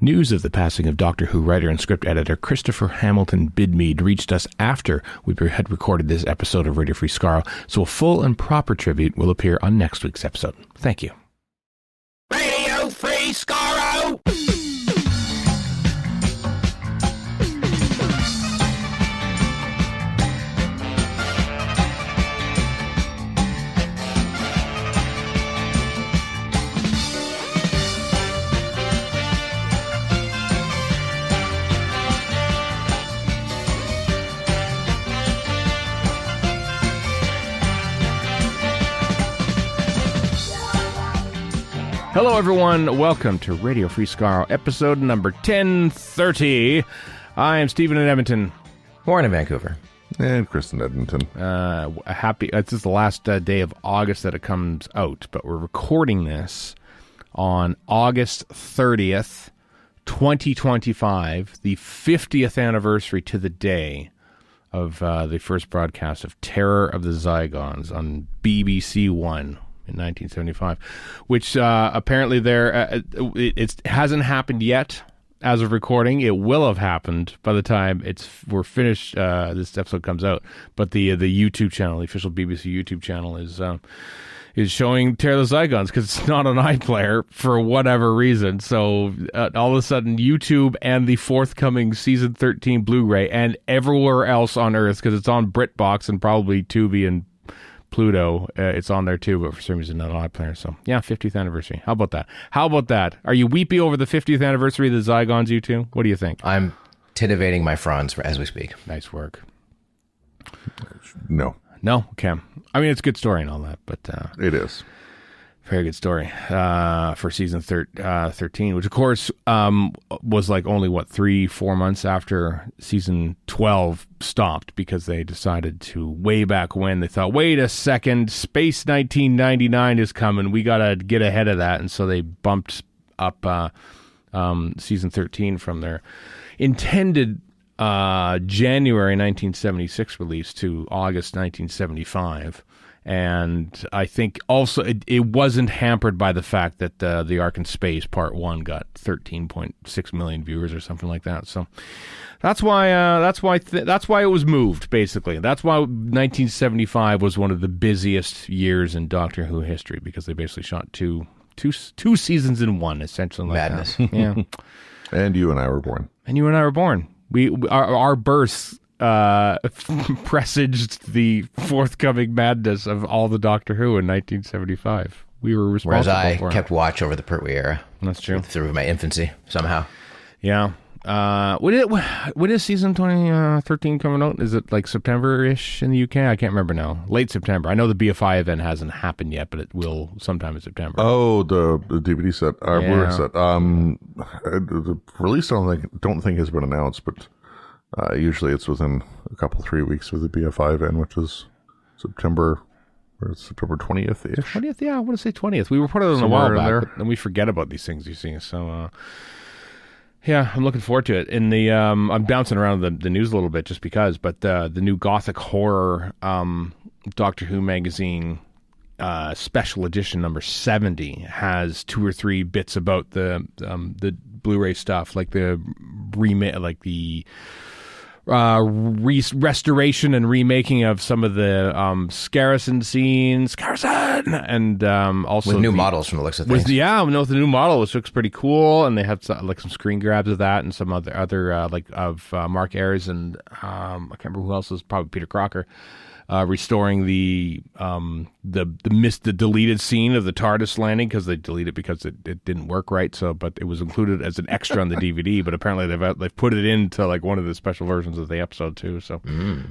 News of the passing of Doctor Who writer and script editor Christopher Hamilton Bidmead reached us after we had recorded this episode of Radio Free Skaro, so a full and proper tribute will appear on next week's episode. Thank you. Radio Free Skaro! Hello, everyone. Welcome to Radio Free Skaro, episode number 1030. I am Stephen in Edmonton. Warren in Vancouver. And Chris in Edmonton. This is the last day of August that it comes out, but we're recording this on August 30th, 2025, the 50th anniversary to the day of the first broadcast of Terror of the Zygons on BBC One. In 1975, which apparently it hasn't happened yet as of recording. It will have happened by the time we're finished. This episode comes out, but the YouTube channel, the official BBC YouTube channel, is showing Terror of the Zygons because it's not on iPlayer for whatever reason. So all of a sudden, YouTube and the forthcoming season 13 Blu-ray and everywhere else on Earth, because it's on BritBox and probably Tubi and Pluto, it's on there too, but for some reason not on iPlayer. So yeah, 50th anniversary. How about that? Are you weepy over the 50th anniversary of the Zygons, you two? What do you think? I'm titivating my fronds as we speak. Nice work. No. Okay. I mean, it's a good story and all that, but it is. Very good story for season 13, which of course was like only 3-4 months after season 12 stopped, because they decided to, way back when, they thought, wait a second, Space 1999 is coming, we gotta get ahead of that, and so they bumped up season 13 from their intended January 1976 release to August 1975. And I think also it wasn't hampered by the fact that the Ark in Space Part 1 got 13.6 million viewers or something like that. So that's why it was moved, basically. That's why 1975 was one of the busiest years in Doctor Who history, because they basically shot two seasons in one, essentially. Like madness. That. Yeah. And you and I were born. Our births presaged the forthcoming madness of all the Doctor Who in 1975. We were responsible for it. For Whereas I kept watch over the Pertwee era. That's true. Through my infancy, somehow. Yeah. When is season 2013 coming out? Is it like September-ish in the UK? I can't remember now. Late September. I know the BFI event hasn't happened yet, but it will sometime in September. Oh, the DVD set, Blu-ray set. The release I don't think has been announced, but usually it's within a couple 3 weeks of the BFI event, which is September 20th-ish. 20th, yeah, I want to say 20th. We reported on a while back, and we forget about these things, you see. So, yeah, I'm looking forward to it. And I'm bouncing around the news a little bit just because, but the new Gothic Horror Doctor Who magazine special edition number 70 has 2 or 3 bits about the Blu-ray stuff, like the restoration and remaking of some of the Scarison scenes, and also with new models from the looks of things. With the new model, which looks pretty cool, and they have some screen grabs of that, and some other of Mark Ayres and I can't remember who else was, probably Peter Crocker. Restoring the deleted scene of the TARDIS landing, because they deleted it because it didn't work right. So, but it was included as an extra on the DVD. But apparently they've put it into like one of the special versions of the episode too. So,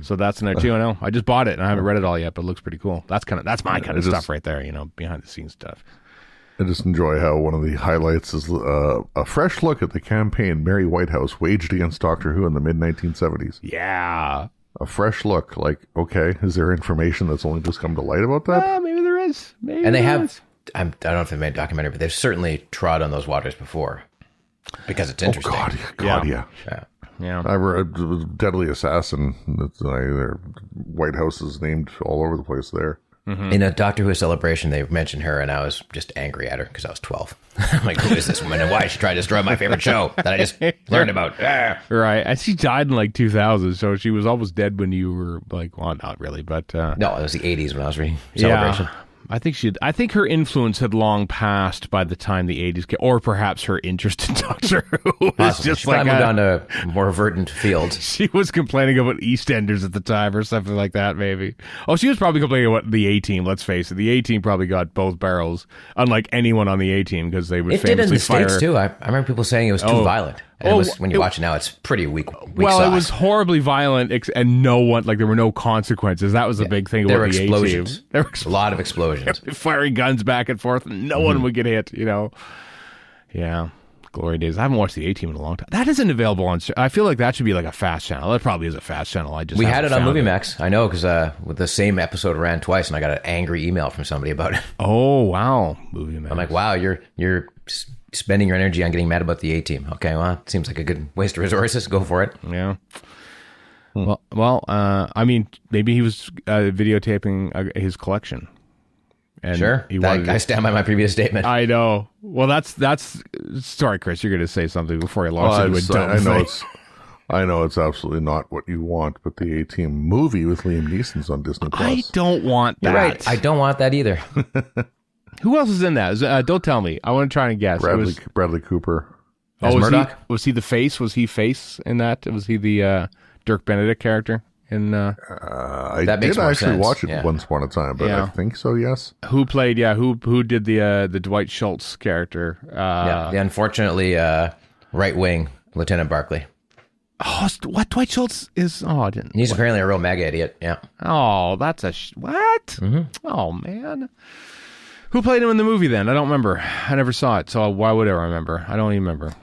so that's in there too. I know. I just bought it and I haven't read it all yet, but it looks pretty cool. That's my kind of stuff right there. Behind the scenes stuff. I just enjoy how one of the highlights is a fresh look at the campaign Mary Whitehouse waged against Doctor Who in the mid-1970s. Yeah. A fresh look, like, okay, is there information that's only just come to light about that? Maybe there is. And they have, I don't know if they made a documentary, but they've certainly trod on those waters before, because it's interesting. Oh, God, yeah. I read Deadly Assassin. Their White House is named all over the place there. In a Doctor Who celebration, they mentioned her, and I was just angry at her because I was 12. I'm like, who is this woman, and why is she trying to destroy my favorite show that I just learned about? Ah. Right. And she died in like 2000, so she was almost dead when you were like, well, not really, but... No, it was the 80s when I was reading Celebration. Yeah. I think her influence had long passed by the time the 80s came, or perhaps her interest in Doctor Who was just she like moved on to more verdant fields. She was complaining about EastEnders at the time or something like that, maybe. Oh, she was probably complaining about the A-Team, let's face it. The A-Team probably got both barrels, unlike anyone on the A-Team, because they would it famously did in the fire... States, too. I remember people saying it was too violent. And when you watch it now, it's pretty weak well, sauce. It was horribly violent, and no one, like, there were no consequences. That was the big thing about the A-Team. There were a lot of explosions. Firing guns back and forth, and no one would get hit, you know. Yeah. Glory days. I haven't watched the A-Team in a long time. That isn't available on... I feel like that should be like a fast channel. That probably is a fast channel. We had it on MovieMax. I know, because the same episode ran twice, and I got an angry email from somebody about it. Oh, wow. MovieMax. I'm like, wow, you're spending your energy on getting mad about the A-Team. Okay, well, it seems like a good waste of resources. Go for it. Yeah. Well, I mean, maybe he was videotaping his collection. And sure. I stand by my previous statement. I know. Well, that's. Sorry, Chris. You're going to say something before I launch into a dumb thing. I know it's absolutely not what you want, but the A-Team movie with Liam Neeson's on Disney Plus. I don't want that. You're right. I don't want that either. Who else is in that? Don't tell me. I want to try and guess. Bradley Cooper. As Murdoch? Was he the face? Was he face in that? Was he the Dirk Benedict character? I did actually watch it once upon a time, but I think so, yes. Who played, who did the Dwight Schultz character? The unfortunately right-wing Lieutenant Barclay. Oh, what? Dwight Schultz is... Oh, I didn't... He's apparently a real MAGA idiot, yeah. Oh, that's a... What? Mm-hmm. Oh, man. Who played him in the movie, then? I don't remember. I never saw it, so why would I remember? I don't even remember.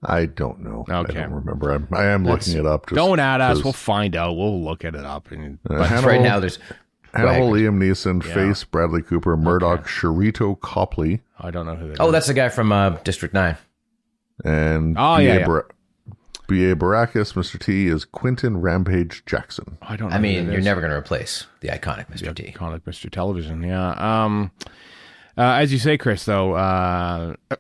I don't know. Okay. I don't remember. I am looking it up. Don't add us. We'll find out. We'll look at it up. But right now, there's... Hannibal, Liam Neeson, Face, Bradley Cooper, Murdoch, Sharito Copley. I don't know who that is. Oh, that's the guy from District 9. And B.A. Baracus, Mr. T, is Quentin Rampage Jackson. I don't know. I mean, you're never going to replace the iconic Mr. T. Iconic Mr. Television, yeah. As you say, Chris, though,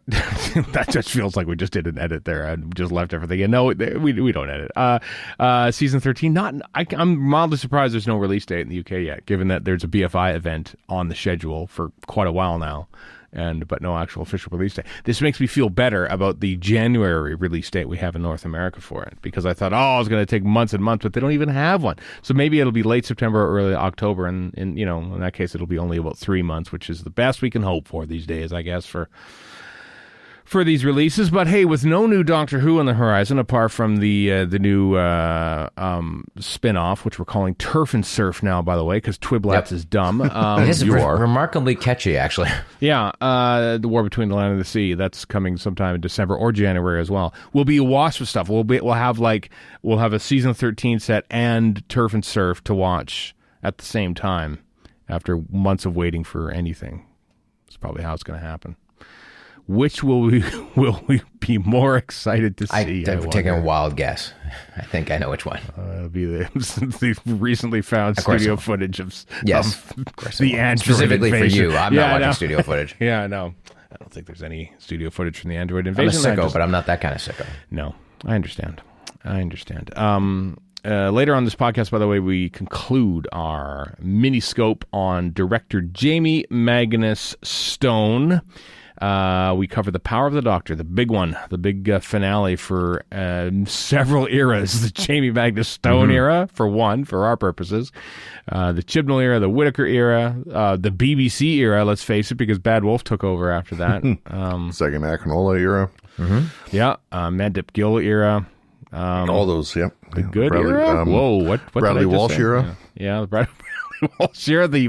that just feels like we just did an edit there and just left everything. And no, we don't edit. Season 13, I'm mildly surprised there's no release date in the UK yet, given that there's a BFI event on the schedule for quite a while now. But no actual official release date. This makes me feel better about the January release date we have in North America for it, because I thought, it's going to take months and months, but they don't even have one. So maybe it'll be late September or early October, and in that case, it'll be only about 3 months, which is the best we can hope for these days, I guess, for these releases. But hey, with no new Doctor Who on the horizon, apart from the new spin-off, which we're calling Turf and Surf now, by the way, because Twiblats is dumb. It is remarkably catchy, actually. Yeah, The War Between the Land and the Sea, that's coming sometime in December or January as well. We'll be awash with stuff. We'll have a season 13 set and Turf and Surf to watch at the same time after months of waiting for anything. That's probably how it's going to happen. Which will we be more excited to see? I've taken a wild guess. I think I know which one. It'll be the recently found studio footage of the Android specifically invasion. For you. I'm not watching studio footage. Yeah, no. I don't think there's any studio footage from the Android invasion. I'm a sicko, but I'm not that kind of sicko. No, I understand. Later on this podcast, by the way, we conclude our miniscope on director Jamie Magnus Stone. We cover The Power of the Doctor, the big one, the big finale for several eras. The Jamie Magnus Stone era, for our purposes. The Chibnall era, the Whittaker era, the BBC era, let's face it, because Bad Wolf took over after that. Second Akinola era. Yeah, Mandip Gill era. All those, yeah. The good era? Whoa, what Bradley Walsh era. Yeah, the Bradley Walsh era, the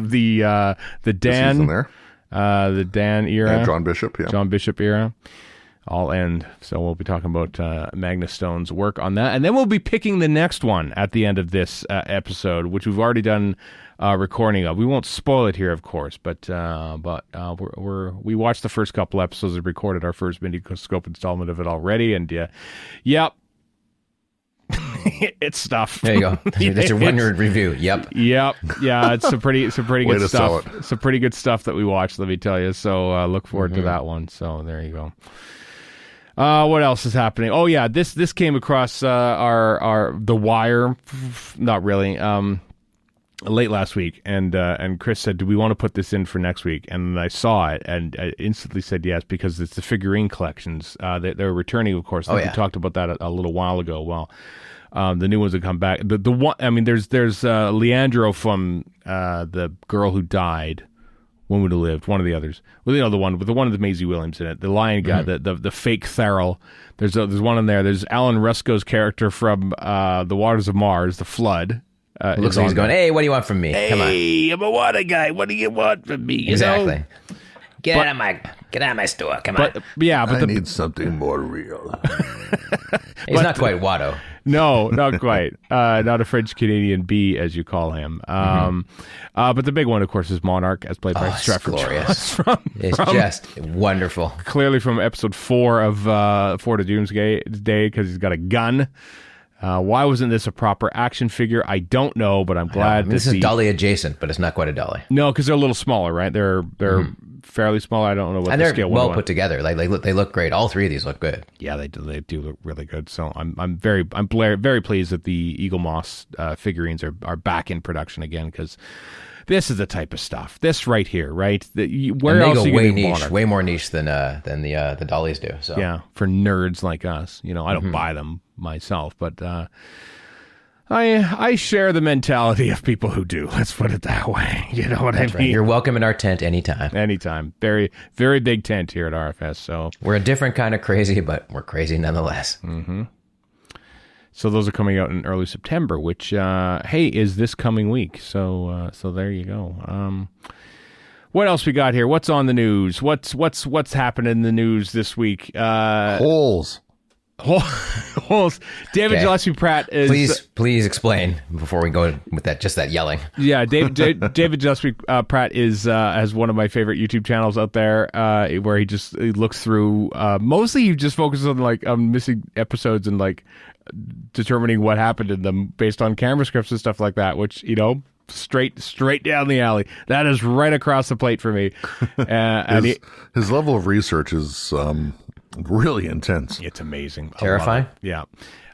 Dan... there. The Dan era. John Bishop, yeah. John Bishop era. All end. So we'll be talking about Magnus Stone's work on that. And then we'll be picking the next one at the end of this episode, which we've already done recording of. We won't spoil it here, of course, but we watched the first couple episodes and recorded our first Miniscope installment of it already. And yep. It's stuff. There you go. That's your one-word review. Yep. Yep. Yeah, it's some pretty Way good to sell stuff. Some pretty good stuff that we watched, let me tell you. So look forward to that one. So there you go. What else is happening? Oh yeah, this came across our The Wire, not really, late last week, and Chris said, "Do we want to put this in for next week?" And I saw it, and I instantly said yes, because it's the figurine collections. They're returning, of course. We talked about that a little while ago. Well, the new ones have come back. The one, I mean, there's Leandro from the Girl Who Died, Woman Who Lived, one of the others. Well, the one with the Maisie Williams in it, the lion guy, the fake Thurl. There's one in there. There's Alan Rusko's character from The Waters of Mars, The Flood. Looks like he's going, "Hey, what do you want from me? Come on. Hey, I'm a water guy. What do you want from me?" Exactly. Get out of my store. Come on. I need something more real. He's not quite Watto. No, not quite. Not a French Canadian bee, as you call him. But the big one, of course, is Monarch, as played by Stratford glorious. Charles It's just wonderful. Clearly from episode 4 of 4 to Doomsday, because he's got a gun. Why wasn't this a proper action figure? I don't know, but I'm glad this is dolly-adjacent, but it's not quite a dolly. No, because they're a little smaller, right? They're fairly small. I don't know what and the they're scale well was. put together. Like they look great. All three of these look good. Yeah, they do look really good. So I'm very pleased that the Eagle Moss figurines are back in production again, because this is the type of stuff. This right here, right? Where and they else go are you way gonna niche, Monarch? way more niche than the dollies do. So yeah, for nerds like us, I don't buy them myself, but I share the mentality of people who do. Let's put it that way. You know what I mean? Right. You're welcome in our tent anytime. Anytime. Very, very big tent here at RFS. So we're a different kind of crazy, but we're crazy nonetheless. So those are coming out in early September, which is this coming week. So there you go. What else we got here? What's on the news? What's happened in the news this week? Holes. David Gillespie Pratt is. Please explain before we go with that yelling. Yeah, David Gillespie Pratt is has one of my favorite YouTube channels out there, where he looks through. Mostly, he just focuses on missing episodes and determining what happened in them based on camera scripts and stuff like that. Which straight down the alley. That is right across the plate for me. His level of research is really intense. It's amazing. Terrifying. Yeah.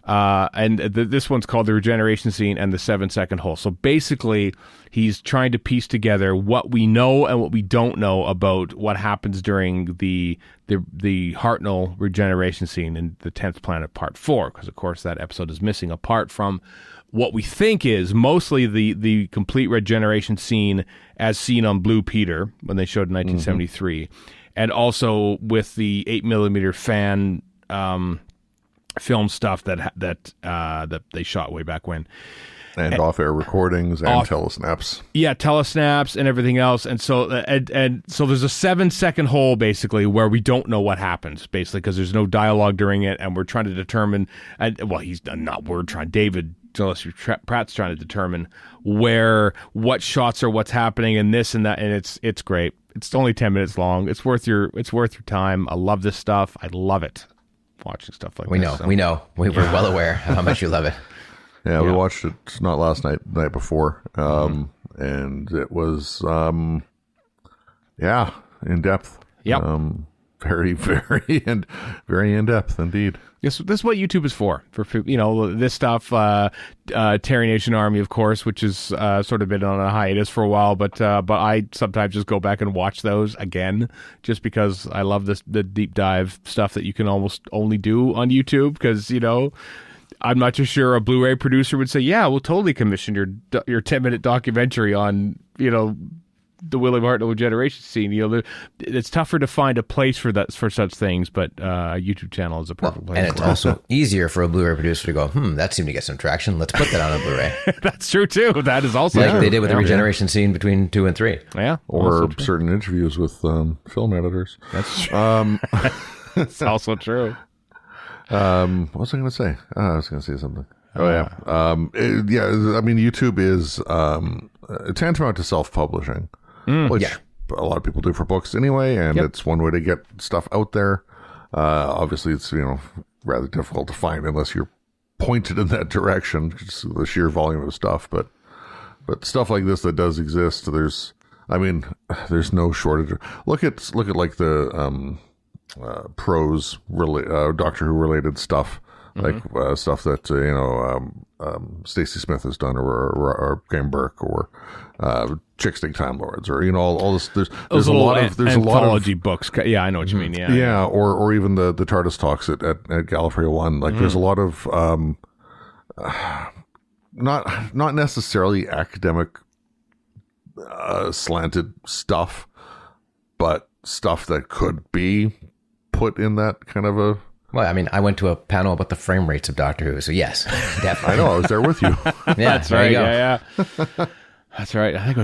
And this one's called The Regeneration Scene and the 7-Second Hole. So basically, he's trying to piece together what we know and what we don't know about what happens during the Hartnell regeneration scene in the 10th Planet Part 4, because, of course, that episode is missing, apart from what we think is mostly the complete regeneration scene as seen on Blue Peter when they showed in 1973. And also with the 8mm fan film stuff that they shot way back when, and off-air recordings and telesnaps. Yeah, telesnaps and everything else. And so so there's a 7-second hole basically where we don't know what happens, basically, because there's no dialogue during it, and we're trying to determine. David Gillespie Pratt's trying to determine what shots are what's happening and this and that, and it's great. It's only 10 minutes long. It's worth your time. I love this stuff. I love it. Watching stuff like this. We know. We're well aware of how much you love it. Yeah, we watched it not last night, the night before. And it was in depth. Yep. Very, very very in depth indeed. This is what YouTube is for this stuff. Terry Nation Army, of course, which is sort of been on a hiatus for a while, but I sometimes just go back and watch those again, just because I love the deep dive stuff that you can almost only do on YouTube, because I'm not too sure a Blu-ray producer would say, yeah, we'll totally commission your 10-minute documentary on the William Hartnell regeneration scene. It's tougher to find a place for such things, but a YouTube channel is a perfect place. And it's also easier for a Blu-ray producer to go, that seemed to get some traction. Let's put that on a Blu-ray. That's true too. That is also like true. They did with the regeneration scene betwing 2 and 3. Yeah, or certain interviews with film editors. That's true. It's also true. What was I going to say? I was going to say something. I mean, YouTube is tantamount to self-publishing, which a lot of people do for books anyway, and it's one way to get stuff out there. Obviously, it's rather difficult to find unless you're pointed in that direction, just the sheer volume of stuff. But stuff like this that does exist, there's no shortage. Look at like the prose Doctor Who related stuff, like stuff that Stacey Smith has done, or Graham Burke, or Chickstick Time Lords, or all this. There's a lot of anthology books. Yeah, I know what you mean. Yeah, or even the TARDIS talks at Gallifrey 1. Like there's a lot of not necessarily academic slanted stuff, but stuff that could be put in that kind of a... Well, I mean, I went to a panel about the frame rates of Doctor Who, so yes, definitely. I know, I was there with you. Yeah, that's right. Yeah. That's right. I think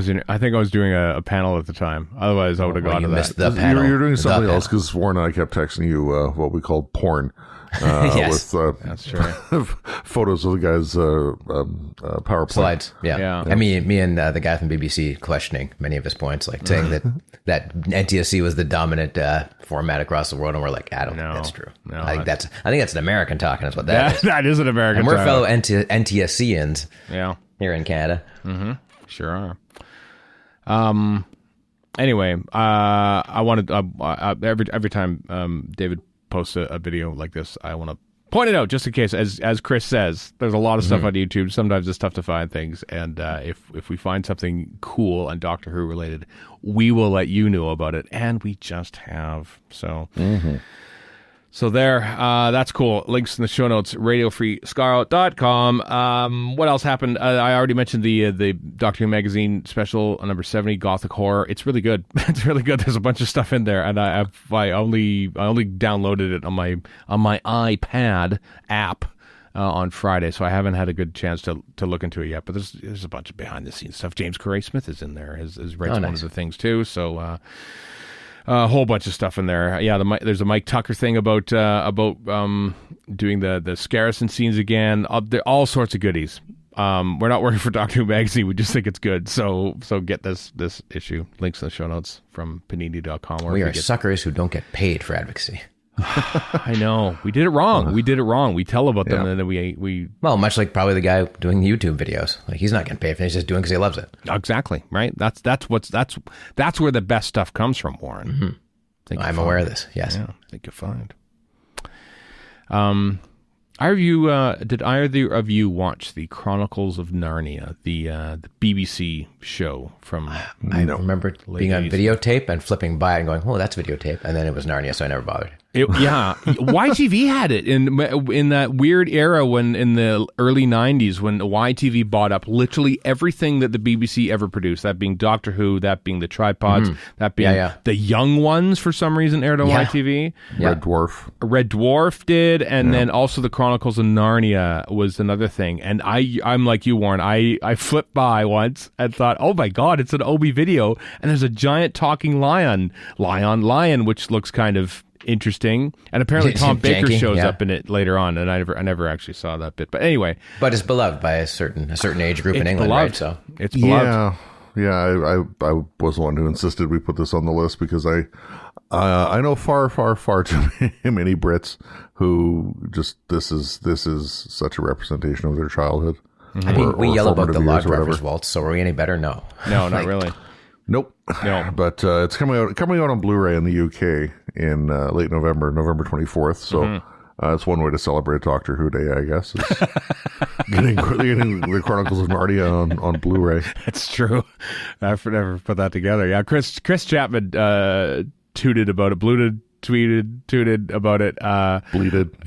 I was doing a panel at the time. Otherwise, I would have gone to that. The panel. You were doing something else, because Warren and I kept texting you what we called porn. Yes, with that's true. photos of the guys' power play. Slides. Yeah. And me and the guy from BBC questioning many of his points, like saying that NTSC was the dominant format across the world, and we're like, I don't think that's true. No, I think that's an American talking. That's what that is. That is an American. And we're fellow NTSCians. Yeah, here in Canada. Mm-hmm. Sure are. Anyway, I wanted every time David posts a video like this, I want to point it out just in case, as Chris says, there's a lot of stuff on YouTube. Sometimes it's tough to find things, and if we find something cool and Doctor Who related, we will let you know about it, and we just have. So So there, that's cool. Links in the show notes, radiofreescaro.com. What else happened? I already mentioned the Doctor Who magazine special number 70, Gothic Horror. It's really good. It's really good. There's a bunch of stuff in there, and I only downloaded it on my iPad app on Friday, so I haven't had a good chance to look into it yet. But there's a bunch of behind the scenes stuff. James Corey Smith is in there. Has read one of the things too. So. A whole bunch of stuff in there. Yeah, there's a Mike Tucker thing about doing the Scarison scenes again. All sorts of goodies. We're not working for Doctor Who magazine. We just think it's good. So get this issue. Links in the show notes from panini.com. We are suckers who don't get paid for advocacy. I know. We did it wrong. We tell about them, and then we well, much like probably the guy doing the YouTube videos. Like, he's not getting paid for it. He's just doing it because he loves it. Exactly. Right. That's where the best stuff comes from, Warren. Mm-hmm. I'm aware of this. Yes. Yeah, I think you'll find. Did either of you watch the Chronicles of Narnia, the BBC show from? I remember being on videotape and flipping by it and going, "Oh, that's videotape," and then it was Narnia, so I never bothered. YTV had it in that weird era when in the early 90s when YTV bought up literally everything that the BBC ever produced, that being Doctor Who, that being the Tripods, that being the Young Ones for some reason aired on YTV. Red Dwarf did, and then also the Chronicles of Narnia was another thing. And I'm like you, Warren. I flipped by once and thought, oh my God, it's an Obi video, and there's a giant talking lion, which looks kind of interesting, and apparently Tom Baker shows up in it later on, and I never actually saw that bit. But anyway, it's beloved by a certain age group in England, right? So it's beloved. Yeah. I was the one who insisted we put this on the list because I know far too many Brits who just this is such a representation of their childhood. I mean, we yell about the Log Driver's Waltz, so are we any better? No, not really. Nope. No. But it's coming out on Blu-ray in the UK in late November 24th. So it's one way to celebrate Doctor Who Day, I guess. Is getting the Chronicles of Narnia on Blu-ray. That's true. I've never put that together. Yeah, Chris Chapman tooted about it, tooted about it. Bleated.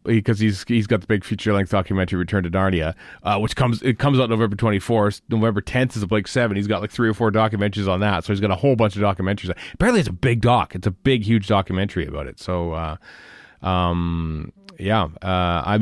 Because he's got the big feature-length documentary Return to Narnia, which comes out November 24th. November 10th is a Blake 7. He's got like 3 or 4 documentaries on that. So he's got a whole bunch of documentaries. Apparently it's a big doc. It's a big, huge documentary about it. So, I'm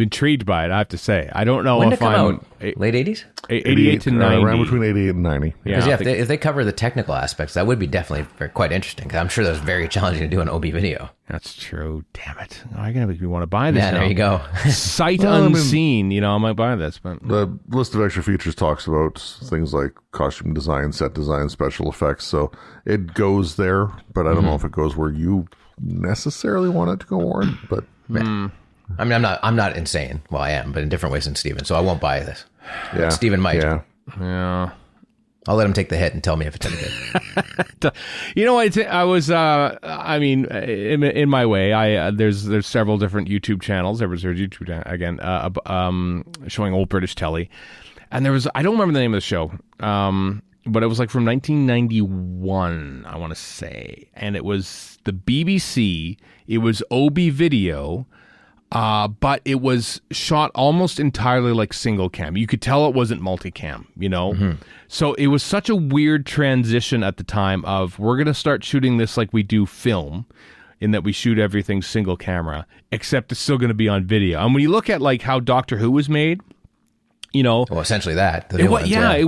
intrigued by it, I have to say. I don't know if I'm... Late 80s? 88 to 90. Around between 88 and 90. Because if they cover the technical aspects, that would be definitely quite interesting. Because I'm sure that was very challenging to do an OB video. That's true. Damn it. I'm going to make me want to buy this now. There you go. Sight unseen. I might buy this. But the list of extra features talks about things like costume design, set design, special effects. So it goes there, but I don't know if it goes where you necessarily want it to go, Warren. But I mean, I'm not insane. Well, I am, but in different ways than Steven. So I won't buy this. Yeah. Steven might. Yeah. I'll let him take the hit and tell me if it's any good. You know, I was, I mean, in my way, there's several different YouTube channels. There was a YouTube channel, again, showing old British telly. And there was, I don't remember the name of the show, but it was like from 1991, I want to say. And it was the BBC, it was OB Video, but it was shot almost entirely like single cam. You could tell it wasn't multicam, you know? Mm-hmm. So it was such a weird transition at the time of, we're going to start shooting this like we do film, in that we shoot everything single camera, except it's still going to be on video. And when you look at like how Doctor Who was made, you know, well, essentially that. It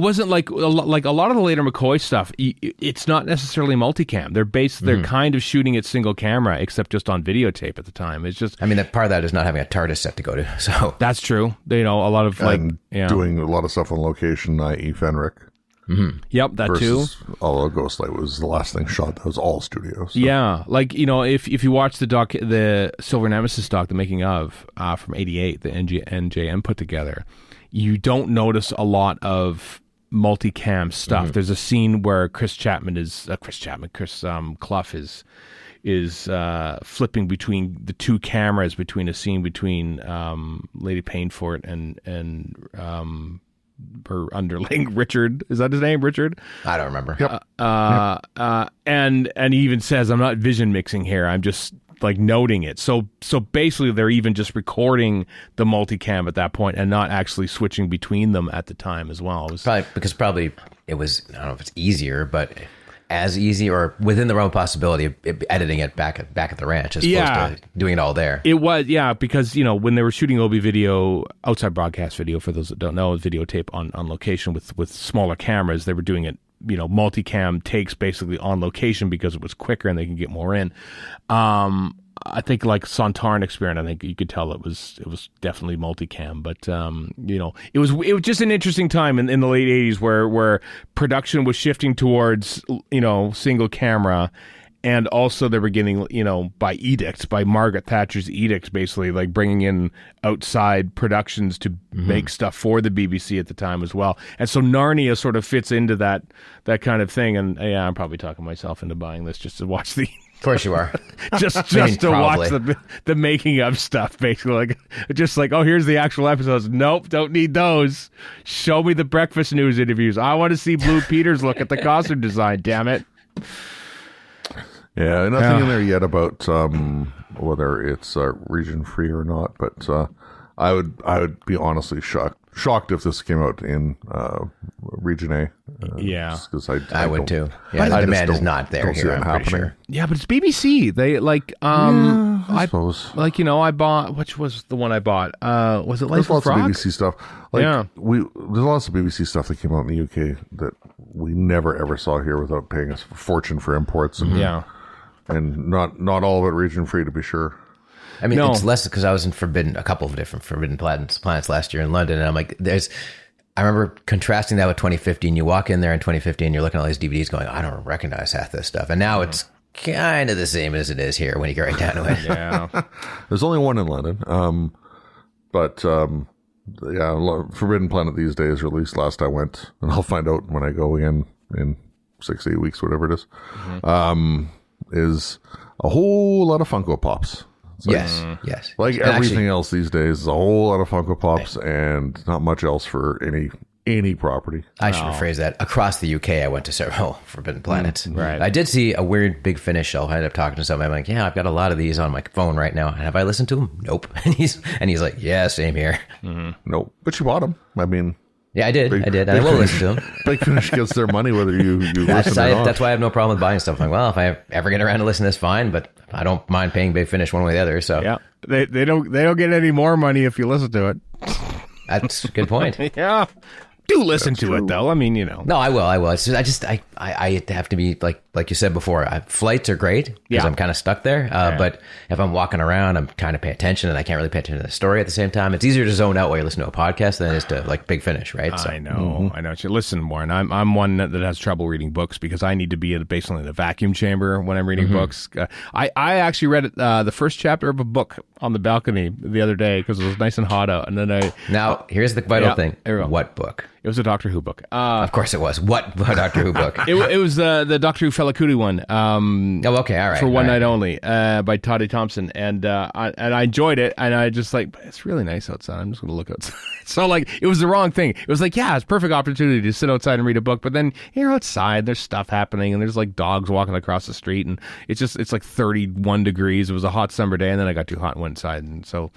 wasn't like a lot of the later McCoy stuff. It's not necessarily multicam. They're kind of shooting it single camera, except just on videotape at the time. It's just, I mean, that part of that is not having a TARDIS set to go to. So that's true. You know, a lot of doing a lot of stuff on location, i.e. Fenric. Mm-hmm. Yep, that versus, too. Although Ghostlight was the last thing shot, that was all studios. So. Yeah, like, you know, if you watch the Silver Nemesis doc, the making of from '88, the NJM put together, you don't notice a lot of multicam stuff. Mm-hmm. There's a scene where Chris Clough is flipping between the two cameras between a scene between Lady Painfort and her underling Richard. Is that his name, Richard? I don't remember. Yep. And he even says, "I'm not vision mixing here. I'm just like noting it." So basically they're even just recording the multicam at that point and not actually switching between them at the time as well. It was probably it was, I don't know if it's easier, but as easy or within the realm of possibility of editing it back at the ranch as opposed to doing it all there. It was, because, you know, when they were shooting OB video, outside broadcast video, for those that don't know, videotape on location with smaller cameras, they were doing it, you know, multicam takes basically on location because it was quicker and they can get more in. I think like Sontaran experiment, I think you could tell it was definitely multicam, but you know, it was just an interesting time in the late 80s where production was shifting towards, you know, single camera, and also they were getting, you know, by Margaret Thatcher's edicts, basically like bringing in outside productions to make stuff for the BBC at the time as well. And so Narnia sort of fits into that kind of thing. And yeah, I'm probably talking myself into buying this just to watch the. Of course you are. just to watch the making of stuff, basically. Like, just like, oh, here's the actual episodes. Nope, don't need those. Show me the breakfast news interviews. I want to see Blue Peter's look at the costume design, damn it. Yeah, nothing in there yet about whether it's region free or not, but I would be honestly shocked if this came out in region A. I would too. Yeah, the demand is not there here. I'm pretty sure. Yeah, but it's BBC. They like I suppose. Like, you know, I bought, which was the one I bought? Was it Life of Frog? There's lots of BBC stuff. Like, there's lots of BBC stuff that came out in the UK that we never ever saw here without paying us a fortune for imports. And, and not all of it region free, to be sure. I mean, it's less because I was in a couple of different Forbidden Planets last year in London, and I'm like, I remember contrasting that with 2015. You walk in there in 2015, you're looking at all these DVDs going, I don't recognize half this stuff. And now it's kind of the same as it is here when you get right down to it. Yeah. There's only one in London. Forbidden Planet these days, or at least last I went, and I'll find out when I go in 6-8 weeks, whatever it is, is a whole lot of Funko Pops. Like, yes. Like and everything else these days, a whole lot of Funko Pops and not much else for any property. I should rephrase that. Across the UK, I went to several Forbidden Planets. Right. I did see a weird Big Finish shelf. I ended up talking to somebody. I'm like, yeah, I've got a lot of these on my phone right now. Have I listened to them? Nope. And he's like, yeah, same here. Nope. But you bought them. I mean... Yeah, I did. And I will listen to them. Big Finish gets their money whether you listen or not. That's why I have no problem with buying stuff. I'm like, well, if I ever get around to listen to this, fine. But I don't mind paying Big Finish one way or the other. So yeah, they don't get any more money if you listen to it. That's a good point. Yeah. Do listen to it, though. I mean, you know. No, I will. It's just, I have to be, like you said before, flights are great because I'm kind of stuck there. But if I'm walking around, I'm trying to pay attention and I can't really pay attention to the story at the same time. It's easier to zone out while you're listening to a podcast than it is to like Big Finish, right? So, I know. Listen, Warren, I'm one that has trouble reading books because I need to be basically in a vacuum chamber when I'm reading books. I actually read the first chapter of a book on the balcony the other day because it was nice and hot out. And then Now, here's the vital thing. What book? It was a Doctor Who book. Of course it was. What Doctor Who book? It was the Doctor Who Fela Kuti one. Okay, all right. For One Night Only by Toddy Thompson. And I enjoyed it. And I just it's really nice outside. I'm just going to look outside. So it was the wrong thing. It was it's a perfect opportunity to sit outside and read a book. But then you're outside, there's stuff happening, and there's dogs walking across the street. And it's 31 degrees. It was a hot summer day, and then I got too hot and went inside. And so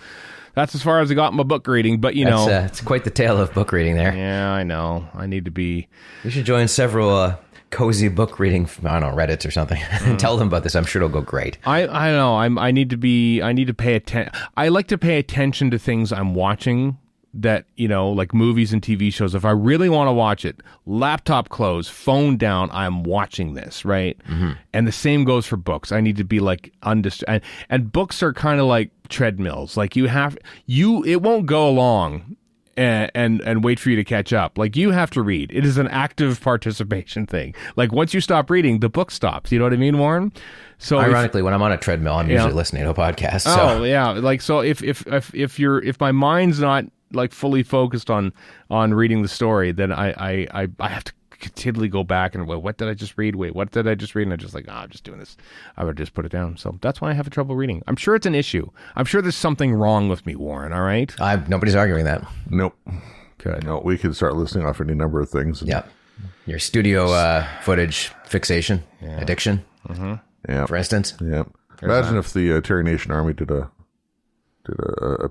that's as far as I got in my book reading. But, it's quite the tale of book reading there. Yeah, I know. I need to be... You should join several cozy book reading, I don't know, Reddits or something. And tell them about this. I'm sure it'll go great. I know. I need to pay attention. I like to pay attention to things I'm watching that, like movies and TV shows. If I really want to watch it, laptop closed, phone down, I'm watching this, right? Mm-hmm. And the same goes for books. I need to be undistracted. And books are kind of like treadmills. It won't go along and wait for you to catch up. You have to read. It is an active participation thing. Once you stop reading, the book stops. You know what I mean, Warren? So ironically, when I'm on a treadmill, I'm usually listening to a podcast. So. Oh yeah, so if my mind's not fully focused on reading the story, then I have to continually go back and what did I just read? Wait, what did I just read? And I'm just I'm just doing this. I would just put it down. So that's why I have trouble reading. I'm sure it's an issue. I'm sure there's something wrong with me, Warren. All right. Nobody's arguing that. Nope. Good. No, we could start listing off any number of things. Yeah. Your studio footage fixation, addiction. Mm-hmm. Yeah. For instance. Yeah. Imagine if the Terry Nation Army did a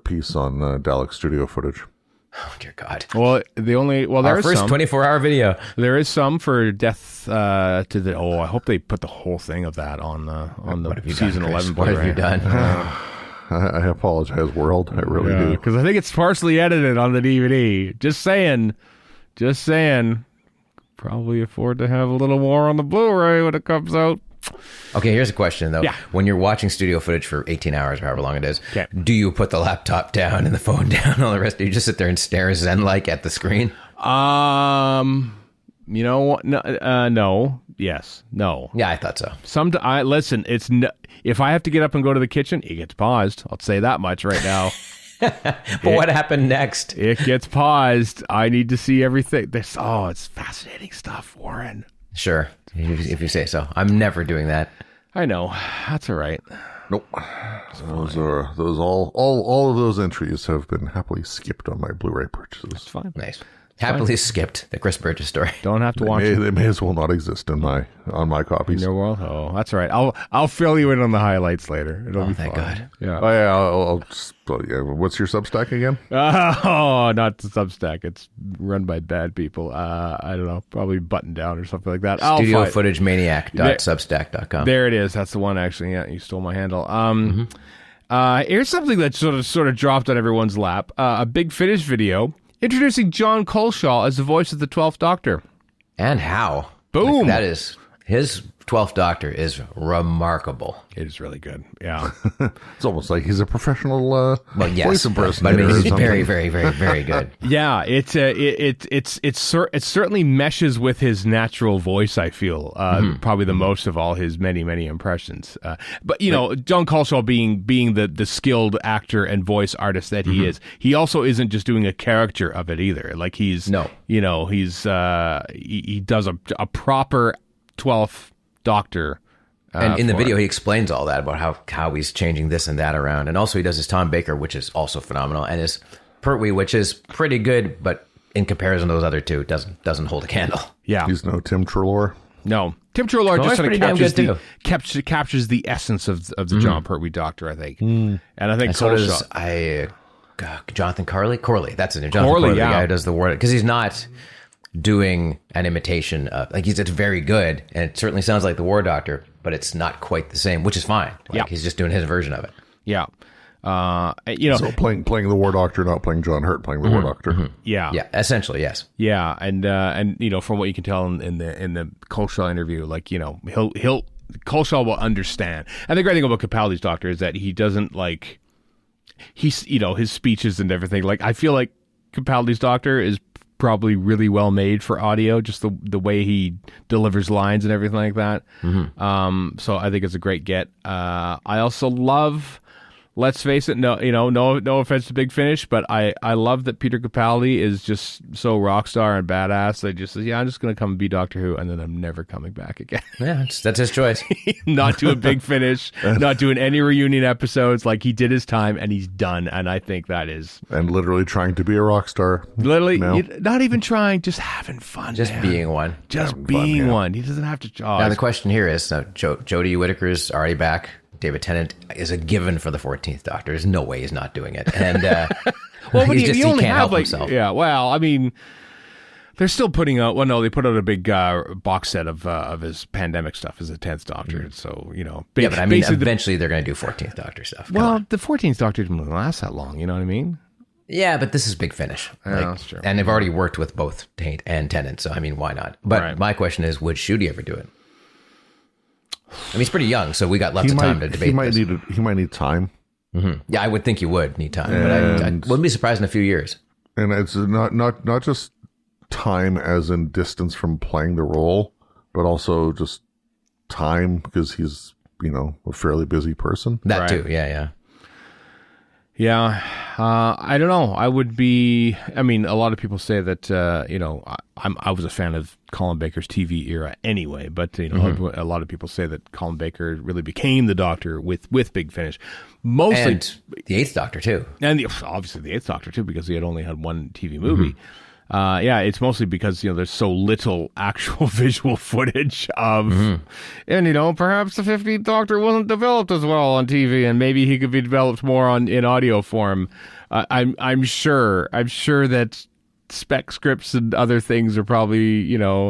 piece on Dalek studio footage. Oh dear God! Well, our first 24-hour video. There is some for Death to the. Oh, I hope they put the whole thing of that on the season 11. What have you done? I apologize, world. I really do because I think it's partially edited on the DVD. Just saying. Probably afford to have a little more on the Blu-ray when it comes out. Okay, here's a question, though. Yeah. When you're watching studio footage for 18 hours or however long it is, do you put the laptop down and the phone down and all the rest? Do you just sit there and stare zen-like at the screen? You know what? No. Yes. No. Yeah, I thought so. Listen, if I have to get up and go to the kitchen, it gets paused. I'll say that much right now. But what happened next? It gets paused. I need to see everything. It's fascinating stuff, Warren. Sure, if you say so. I'm never doing that. I know. That's all right. Nope. Those all of those entries have been happily skipped on my Blu-ray purchases. That's fine. Nice. Happily skipped the Chris Burgess story. Don't have to watch it. They may as well not exist on my copies. In your world? Oh, that's all right. I'll fill you in on the highlights later. It'll be thank fun. God. Yeah. Oh, yeah. What's your Substack again? Oh, not the Substack. It's run by bad people. I don't know. Probably Button Down or something like that. StudioFootageManiac.substack.com. There it is. That's the one, actually. Yeah, you stole my handle. Here's something that sort of dropped on everyone's lap. A Big Finish video introducing Jon Culshaw as the voice of the 12th Doctor. And how? Boom! That is... His 12th Doctor is remarkable. It is really good. Yeah. It's almost like he's a professional voice impersonator. But I mean, he's very, very, very, very good. Yeah, it certainly meshes with his natural voice, I feel. Probably the most of all his many, many impressions. But Jon Culshaw being the skilled actor and voice artist that he is, he also isn't just doing a character of it either. He does a proper 12th Doctor. And in the video, he explains all that about how he's changing this and that around. And also he does his Tom Baker, which is also phenomenal. And his Pertwee, which is pretty good, but in comparison to those other two, doesn't hold a candle. Yeah. He's no Tim Treloar. No. Tim Treloar just sort of captures the essence of the Jon Pertwee Doctor, I think. And I think so does Jonathan Corley. That's his name. Jonathan Corley, the guy who does the word. Because he's not doing an imitation of, it's very good, and it certainly sounds like the War Doctor, but it's not quite the same, which is fine. He's just doing his version of it. Yeah. So playing the War Doctor, not playing John Hurt, playing the War Doctor. Mm-hmm. Yeah, essentially, yes. Yeah, and from what you can tell in the Culshaw interview, like Culshaw will understand. And the great thing about Capaldi's Doctor is that he doesn't his speeches and everything. Like, I feel like Capaldi's Doctor is probably really well made for audio, just the way he delivers lines and everything like that. Mm-hmm. So I think it's a great get. I also love, let's face it, no offense to Big Finish, but I love that Peter Capaldi is just so rock star and badass. They just says, I'm just going to come and be Doctor Who, and then I'm never coming back again. Yeah, that's his choice. Not doing Big Finish, not doing any reunion episodes. Like, he did his time and he's done. And I think that is... And literally trying to be a rock star. Literally, not even trying, just having fun. Just being one. Just being one. He doesn't have to... Now, the question here is, Jodie Whittaker's already back. David Tennant is a given for the 14th Doctor. There's no way he's not doing it. And well, but he only can't have help himself. Yeah, well, I mean, they're still putting out. Well, no, they put out a big box set of his pandemic stuff as a 10th Doctor. Mm. So but I mean, eventually they're going to do 14th Doctor stuff. Well, the 14th Doctor didn't last that long. You know what I mean? Yeah, but this is Big Finish. That's true. And they've already worked with both Tate and Tennant. So I mean, why not? But my question is, would Ncuti ever do it? I mean, he's pretty young, so we got lots of time to debate this. He might need time. Mm-hmm. Yeah, I would think you would need time, but I wouldn't be surprised in a few years. And it's not just time as in distance from playing the role, but also just time because he's, a fairly busy person. That too, yeah. Yeah, I don't know. I would be. I mean, a lot of people say that I was a fan of Colin Baker's TV era anyway, but a lot of people say that Colin Baker really became the Doctor with Big Finish, mostly and the Eighth Doctor too, and obviously the Eighth Doctor too, because he had only had one TV movie. Mm-hmm. It's mostly because there's so little actual visual footage of, and perhaps the 15th Doctor wasn't developed as well on TV, and maybe he could be developed more in audio form. I'm sure that spec scripts and other things are probably not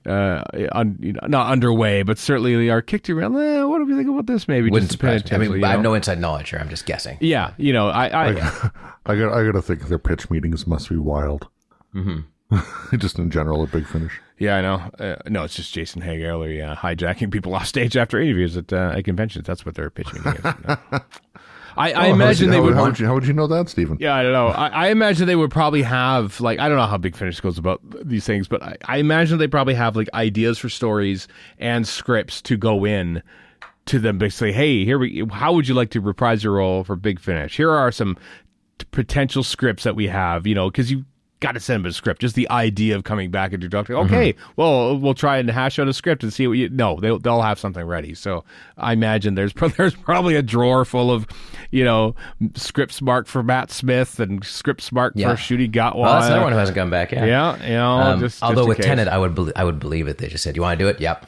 underway, but certainly they are kicked around. What do we think about this? Maybe wouldn't surprise me. I mean, I have no inside knowledge here. I'm just guessing. Yeah, I gotta think their pitch meetings must be wild. Mm-hmm. Just in general, a Big Finish. Yeah, I know. No, it's just Jason Haig-Ellery hijacking people off stage after interviews at conventions. That's what their pitch meeting is. I imagine they would. How would you know that, Stephen? Yeah, I don't know. I imagine they would probably have I don't know how Big Finish goes about these things, but I imagine they probably have ideas for stories and scripts to go in to them. Basically, hey, how would you like to reprise your role for Big Finish? Here are some potential scripts that we have. Because you got to send them a script. Just the idea of coming back and do Doctor. Okay, well, we'll try and hash out a script and see what they'll have something ready. So I imagine there's probably a drawer full of, scripts marked for Matt Smith and scripts marked for Ncuti Gatwa. Well, that's another one who hasn't come back. Yeah. Although with Tennant, I would believe it. They just said, "You want to do it?" Yep.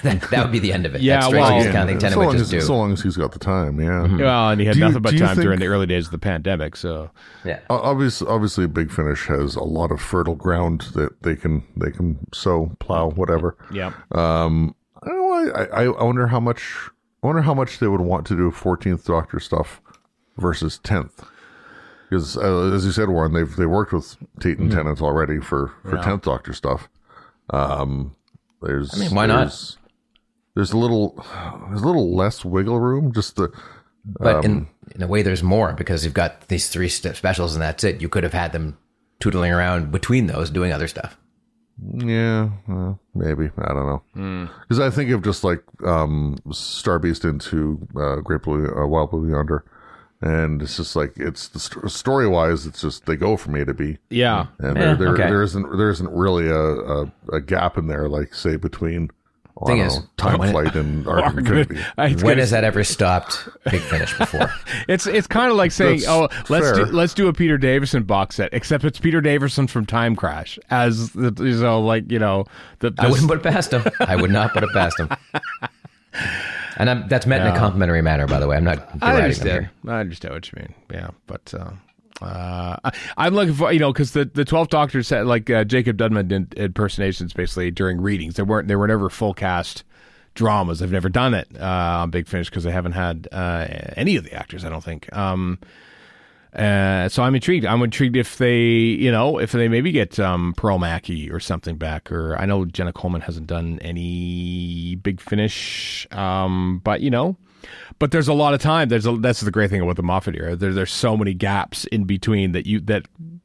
that would be the end of it. Yeah, so long as he's got the time, yeah. Mm-hmm. Well, and he had nothing but time during the early days of the pandemic, so yeah. Obviously, Big Finish has a lot of fertile ground that they can sow, plow, whatever. Yeah. I wonder how much they would want to do 14th Doctor stuff versus 10th. Because as you said, Warren, they worked with Tate and Tennant already for 10th Doctor stuff. Why not? There's a little less wiggle room. But in a way, there's more because you've got these 3 specials and that's it. You could have had them tootling around between those, doing other stuff. Yeah, maybe, I don't know. Because I think of just Star Beast into Great Blue, Wild Blue Yonder. And it's just it's the story wise, it's just they go from A to B. Yeah. And there isn't really a gap in there, say between Time Flight and Arc and Infinity. When has that ever stopped Big Finish before? It's kind of like saying, let's do a Peter Davison box set, except it's Peter Davison from Time Crash as I wouldn't put it past him. I would not put it past him. And that's meant in a complimentary manner, by the way. I'm not deriding them here. I understand what you mean. Yeah, but I'm looking for, because the 12th Doctor said, Jacob Dudman did impersonations basically during readings. They were never full cast dramas. They've never done it on Big Finish because they haven't had any of the actors, I don't think. So I'm intrigued. I'm intrigued if they maybe get Pearl Mackie or something back. Or I know Jenna Coleman hasn't done any Big Finish, but there's a lot of time. That's the great thing about the Moffat era. There's so many gaps in between that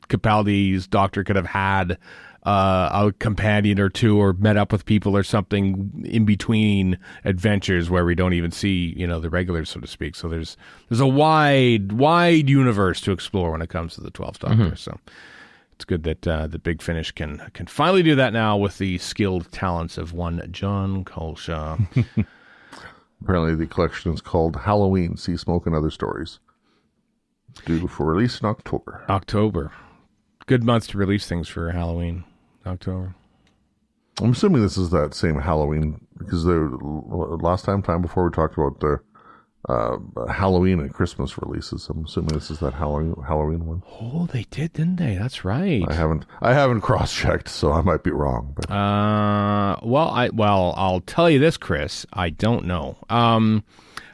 Capaldi's Doctor could have had a companion or two, or met up with people or something in between adventures where we don't even see the regulars, so to speak. So there's a wide universe to explore when it comes to the 12th Doctor. So it's good that the Big Finish can finally do that now with the skilled talents of one Jon Culshaw. Apparently the collection is called Halloween, See Smoke and Other Stories. Due for release in October. Good month to release things for Halloween. October. I'm assuming this is that same Halloween, because the last time before we talked about the Halloween and Christmas releases. I'm assuming this is that Halloween one. Oh, they did, didn't they? That's right. I haven't cross-checked, so I might be wrong. But I'll tell you this, Chris. I don't know.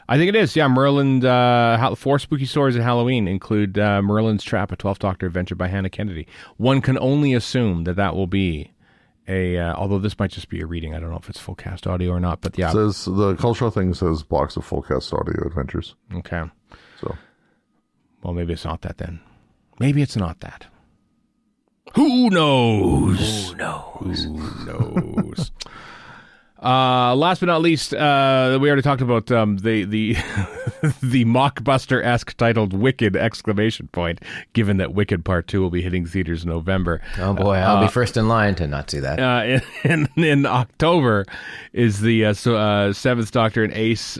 I think it is. Yeah, Merlin. 4 spooky stories at Halloween include Merlin's Trap, a 12th Doctor adventure by Hannah Kennedy. One can only assume that will be although this might just be a reading. I don't know if it's full cast audio or not, but yeah. It says, the cultural thing says blocks of full cast audio adventures. Okay. So. Well, maybe it's not that then. Maybe it's not that. Who knows? Last but not least, we already talked about the the mockbuster-esque titled Wicked! ! Given that Wicked Part 2 will be hitting theaters in November. Oh boy, I'll be first in line to not see that. In October is the 7th Doctor and Ace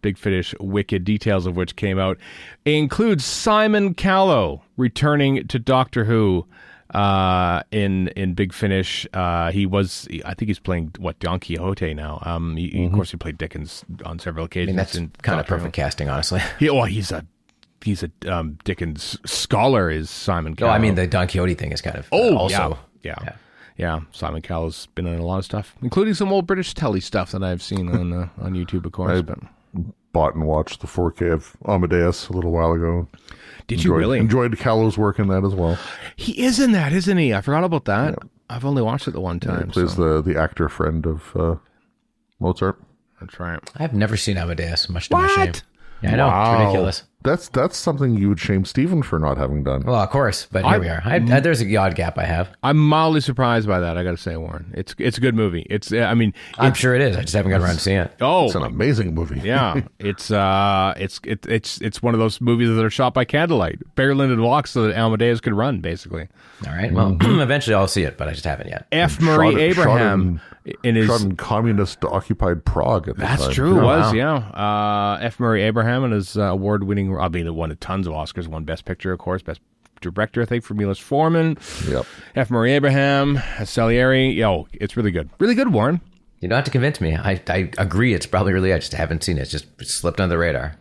Big Finish Wicked, details of which came out. It includes Simon Callow returning to Doctor Who. In Big Finish, I think he's playing Don Quixote now. Of course, he played Dickens on several occasions. That's kind of perfect casting, honestly. He's a Dickens scholar, is Simon Callow. I mean, the Don Quixote thing is kind of also. Yeah. Simon Callow's been in a lot of stuff, including some old British telly stuff that I've seen on YouTube, of course. I bought and watched the 4K of Amadeus a little while ago. Did you really? Enjoyed Callow's work in that as well. He is in that, isn't he? I forgot about that. Yeah. I've only watched it the one time. He plays the actor friend of Mozart. That's right. I've never seen Amadeus, much to my shame. Yeah, I know. Wow. It's ridiculous. That's something you would shame Stephen for not having done. Well, of course, but here we are. There's a odd gap I have. I'm mildly surprised by that, I got to say, Warren. It's a good movie. I'm sure it is. I just haven't got around to seeing it. Oh, it's an amazing movie. Yeah, it's one of those movies that are shot by candlelight. Barry Lyndon walks so that Amadeus could run, basically. All right. Well, eventually I'll see it, but I just haven't yet. F. Murray Abraham shot in communist occupied Prague at the time. That's true. It was, yeah. F. Murray Abraham and his award-winning. I mean, it won tons of Oscars. Won Best Picture, of course. Best Director, I think, for Milos Forman. Yep. F. Murray Abraham, Salieri. It's really good. Really good, Warren. You don't have to convince me. I agree. It's probably really. I just haven't seen it. It's just slipped under the radar.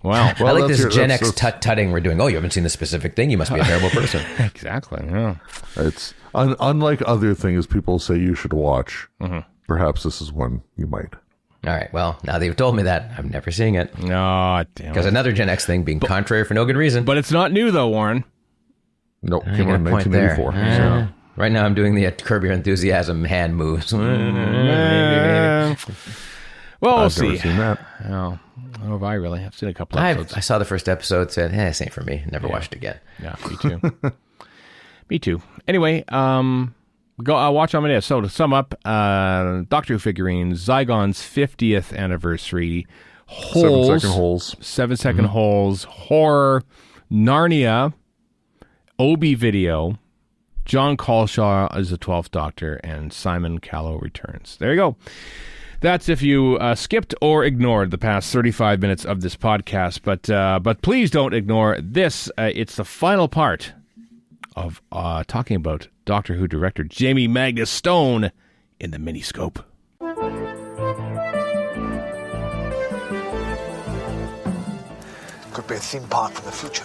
Wow. I like this Gen X tutting we're doing. Oh, you haven't seen this specific thing? You must be a terrible person. Exactly. Yeah. It's unlike other things people say you should watch. Perhaps this is one you might. All right. Well, now that you've told me that, I'm never seeing it. No, damn. Because another Gen X thing being contrary for no good reason. But it's not new, though, Warren. Nope. Came out in 1984. So. Right now I'm doing the Curb Your Enthusiasm hand moves. Well, we'll see. Never seen that. Oh, I don't know if I really. I've seen a couple episodes. I saw the first episode, said, this ain't for me. Never watched it again. Yeah, me too. Me too. Anyway, go watch Amadeus. So to sum up, Doctor Who figurines, Zygon's 50th anniversary, Holes, 7-second Holes, horror, Narnia, Obi video, Jon Culshaw as the 12th Doctor, and Simon Callow returns. There you go. That's if you skipped or ignored the past 35 minutes of this podcast. But please don't ignore this. It's the final part of talking about Doctor Who director Jamie Magnus Stone in the Miniscope. Could be a theme park from the future.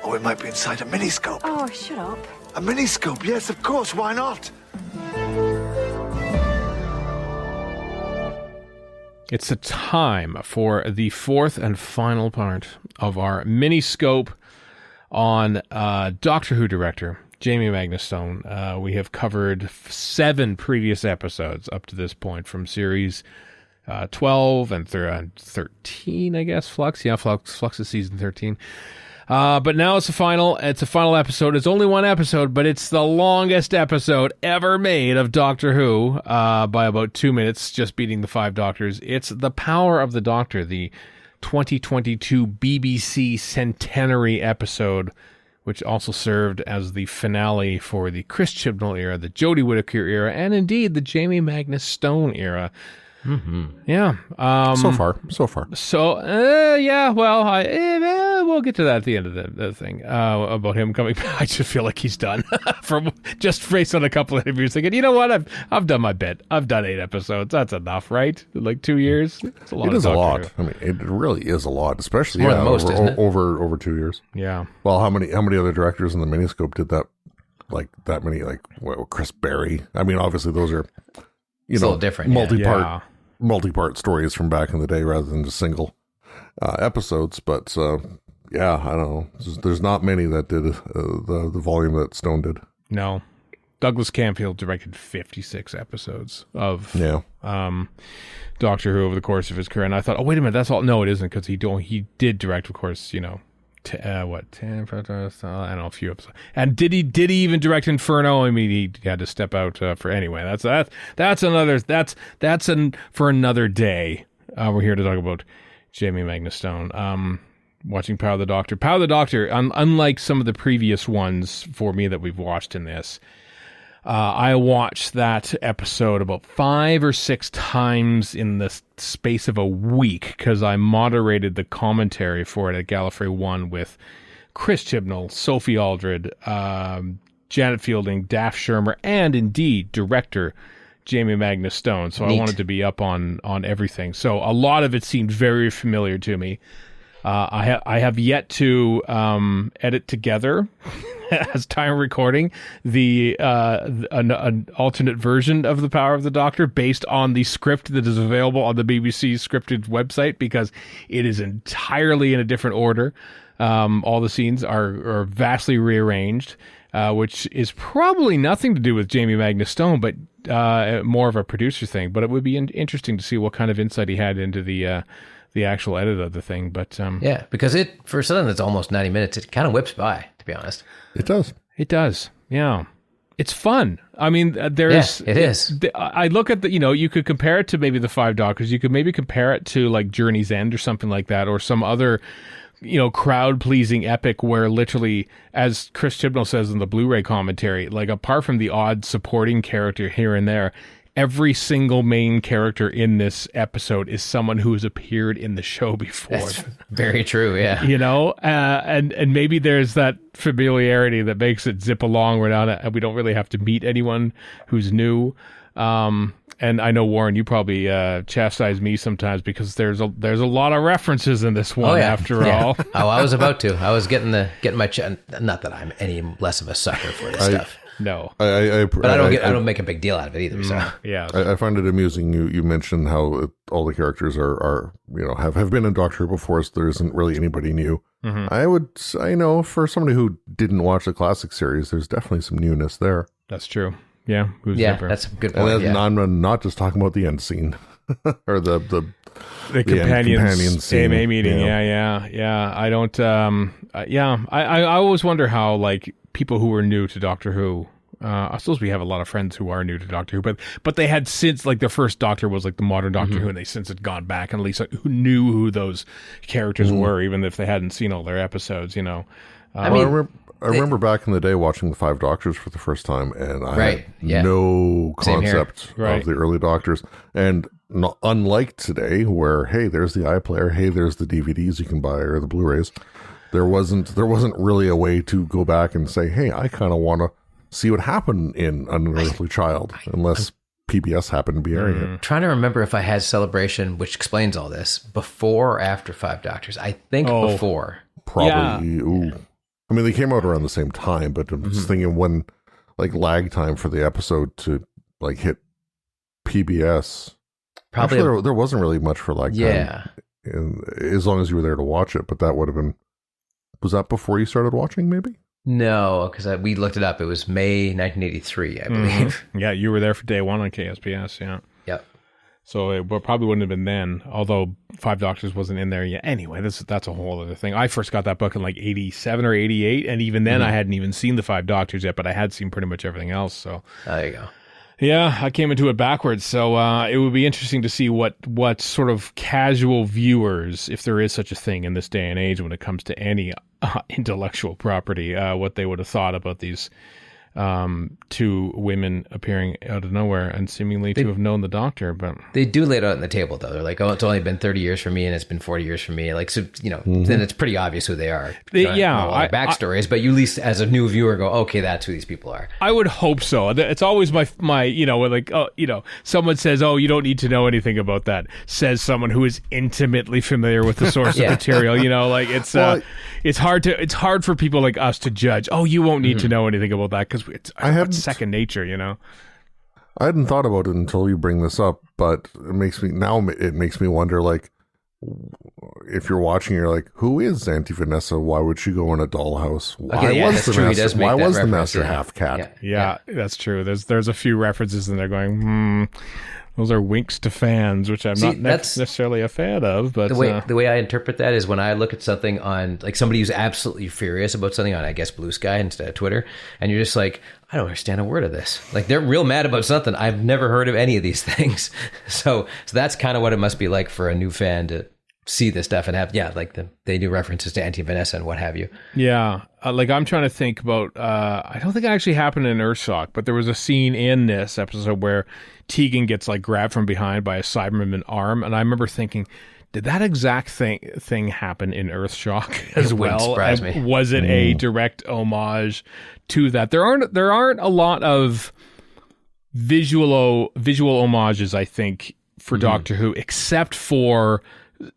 Or it might be inside a Miniscope. Oh, shut up. A Miniscope, yes, of course, why not? It's a time for the fourth and final part of our Miniscope on Doctor Who director Jamie Magnus Stone. We have covered 7 previous episodes up to this point from series 12 and 13, I guess. Flux is season 13. But now it's a final episode. It's only one episode, but it's the longest episode ever made of Doctor Who, by about 2 minutes, just beating the 5 Doctors. It's The Power of the Doctor, the 2022 BBC centenary episode, which also served as the finale for the Chris Chibnall era, the Jodie Whittaker era, and indeed the Jamie Magnus Stone era. Mm-hmm. Yeah. So far. So, yeah, well, we'll get to that at the end of the thing, about him coming back. I just feel like he's done from just based on a couple of interviews thinking, you know what? I've done my bit. I've done 8 episodes. That's enough, right? Like 2 years. It's a lot. It is a lot. I mean, it really is a lot, especially more than most, isn't it? over 2 years. Yeah. Well, how many other directors in the Miniscope did that? Like that many? Like Chris Berry. I mean, obviously those are it's a little different, multi-part stories from back in the day rather than just single episodes. But yeah, I don't know. There's not many that did the volume that Stone did. No. Douglas Camfield directed 56 episodes of Doctor Who over the course of his career. And I thought, oh, wait a minute, that's all. No, it isn't, because he did direct, of course, 10, I don't know, a few episodes. And did he even direct Inferno? I mean, he had to step out for anyway. That's for another day. We're here to talk about Jamie Magnus Stone. Watching Power of the Doctor. Power of the Doctor, unlike some of the previous ones for me that we've watched in this, I watched that episode about 5 or 6 times in the space of a week because I moderated the commentary for it at Gallifrey 1 with Chris Chibnall, Sophie Aldred, Janet Fielding, Daft Shermer, and indeed director Jamie Magnus Stone. So I wanted to be up on everything. So a lot of it seemed very familiar to me. I have yet to edit together as time recording an alternate version of The Power of the Doctor based on the script that is available on the BBC scripted website, because it is entirely in a different order. All the scenes are vastly rearranged, which is probably nothing to do with Jamie Magnus Stone, but more of a producer thing. But it would be interesting to see what kind of insight he had into the actual edit of the thing. But yeah, because for something that's almost 90 minutes, it kind of whips by, to be honest. It does. Yeah, it's fun. I mean, it is. I look at you could compare it to maybe the 5 Doctors. You could maybe compare it to like Journey's End or something like that, or some other crowd pleasing epic where literally, as Chris Chibnall says in the Blu-ray commentary, like apart from the odd supporting character here and there, every single main character in this episode is someone who has appeared in the show before. That's very true, yeah. And maybe there's that familiarity that makes it zip along. We don't really have to meet anyone who's new. And I know, Warren, you probably chastise me sometimes because there's a lot of references in this one. After all. Oh, I was about to. I was getting my not that I'm any less of a sucker for this stuff. No, but I don't make a big deal out of it either. So yeah, I find it amusing. You mentioned how all the characters are have been in Doctor Who before, so there isn't really anybody new. Mm-hmm. I know for somebody who didn't watch the classic series, there's definitely some newness there. That's true. Yeah, that's a good point. And I'm not just talking about the end scene or the companions AMA meeting. Yeah. I don't. I always wonder how like people who are new to Doctor Who. I suppose we have a lot of friends who are new to Doctor Who, but they had since like their first Doctor was like the modern Doctor Who, and they since had gone back and at least who knew who those characters were, even if they hadn't seen all their episodes. I remember back in the day watching the 5 Doctors for the first time, and I had no concept of the early Doctors. And unlike today, where hey, there's the iPlayer, hey, there's the DVDs you can buy or the Blu-rays, there wasn't really a way to go back and say, hey, I kind of want to see what happened in An Unearthly Child, unless PBS happened to be airing it. Trying to remember if I had Celebration, which explains all this, before or after 5 Doctors. I think before. Probably. Yeah. Ooh. I mean, they came out around the same time, but I'm just thinking when, like, lag time for the episode to, like, hit PBS. Probably there wasn't really much for like as long as you were there to watch it, but that would have been. Was that before you started watching? Maybe. No, because we looked it up. It was May 1983, I believe. Yeah, you were there for day one on KSPS. Yeah. Yep. So it probably wouldn't have been then, although Five Doctors wasn't in there yet. Anyway, that's a whole other thing. I first got that book in like 87 or 88, and even then I hadn't even seen the Five Doctors yet, but I had seen pretty much everything else. So there you go. Yeah, I came into it backwards, so it would be interesting to see what sort of casual viewers, if there is such a thing in this day and age when it comes to any intellectual property, what they would have thought about these two women appearing out of nowhere and seemingly to have known the Doctor. But they do lay it out on the table, though. They're like, oh, it's only been 30 years for me and it's been 40 years for me. Like, so, then it's pretty obvious who they are. Their backstories, but you at least as a new viewer go, okay, that's who these people are. I would hope so. It's always my like, someone says, oh, you don't need to know anything about that, says someone who is intimately familiar with the source of material. Like it's hard for people like us to judge. Oh, you won't need to know anything about that because it's second nature, I hadn't thought about it until you bring this up, but it makes me wonder, like, if you're watching, you're like, who is Auntie Vanessa? Why would she go in a dollhouse? Why was the master half cat? Yeah, that's true. There's a few references in there going, those are winks to fans, which I'm not necessarily a fan of. But the way I interpret that is when I look at something on, like, somebody who's absolutely furious about something on, I guess, Blue Sky instead of Twitter, and you're just like, I don't understand a word of this. Like, they're real mad about something. I've never heard of any of these things. So that's kind of what it must be like for a new fan to see this stuff and have, they do references to Auntie Vanessa and what have you. Yeah. Like, I'm trying to think about, I don't think it actually happened in Earthshock, but there was a scene in this episode where Tegan gets, like, grabbed from behind by a Cyberman arm, and I remember thinking, did that exact thing happen in Earthshock as well? Surprise me. Was it a direct homage to that? There aren't a lot of visual homages, I think, for Doctor Who, except for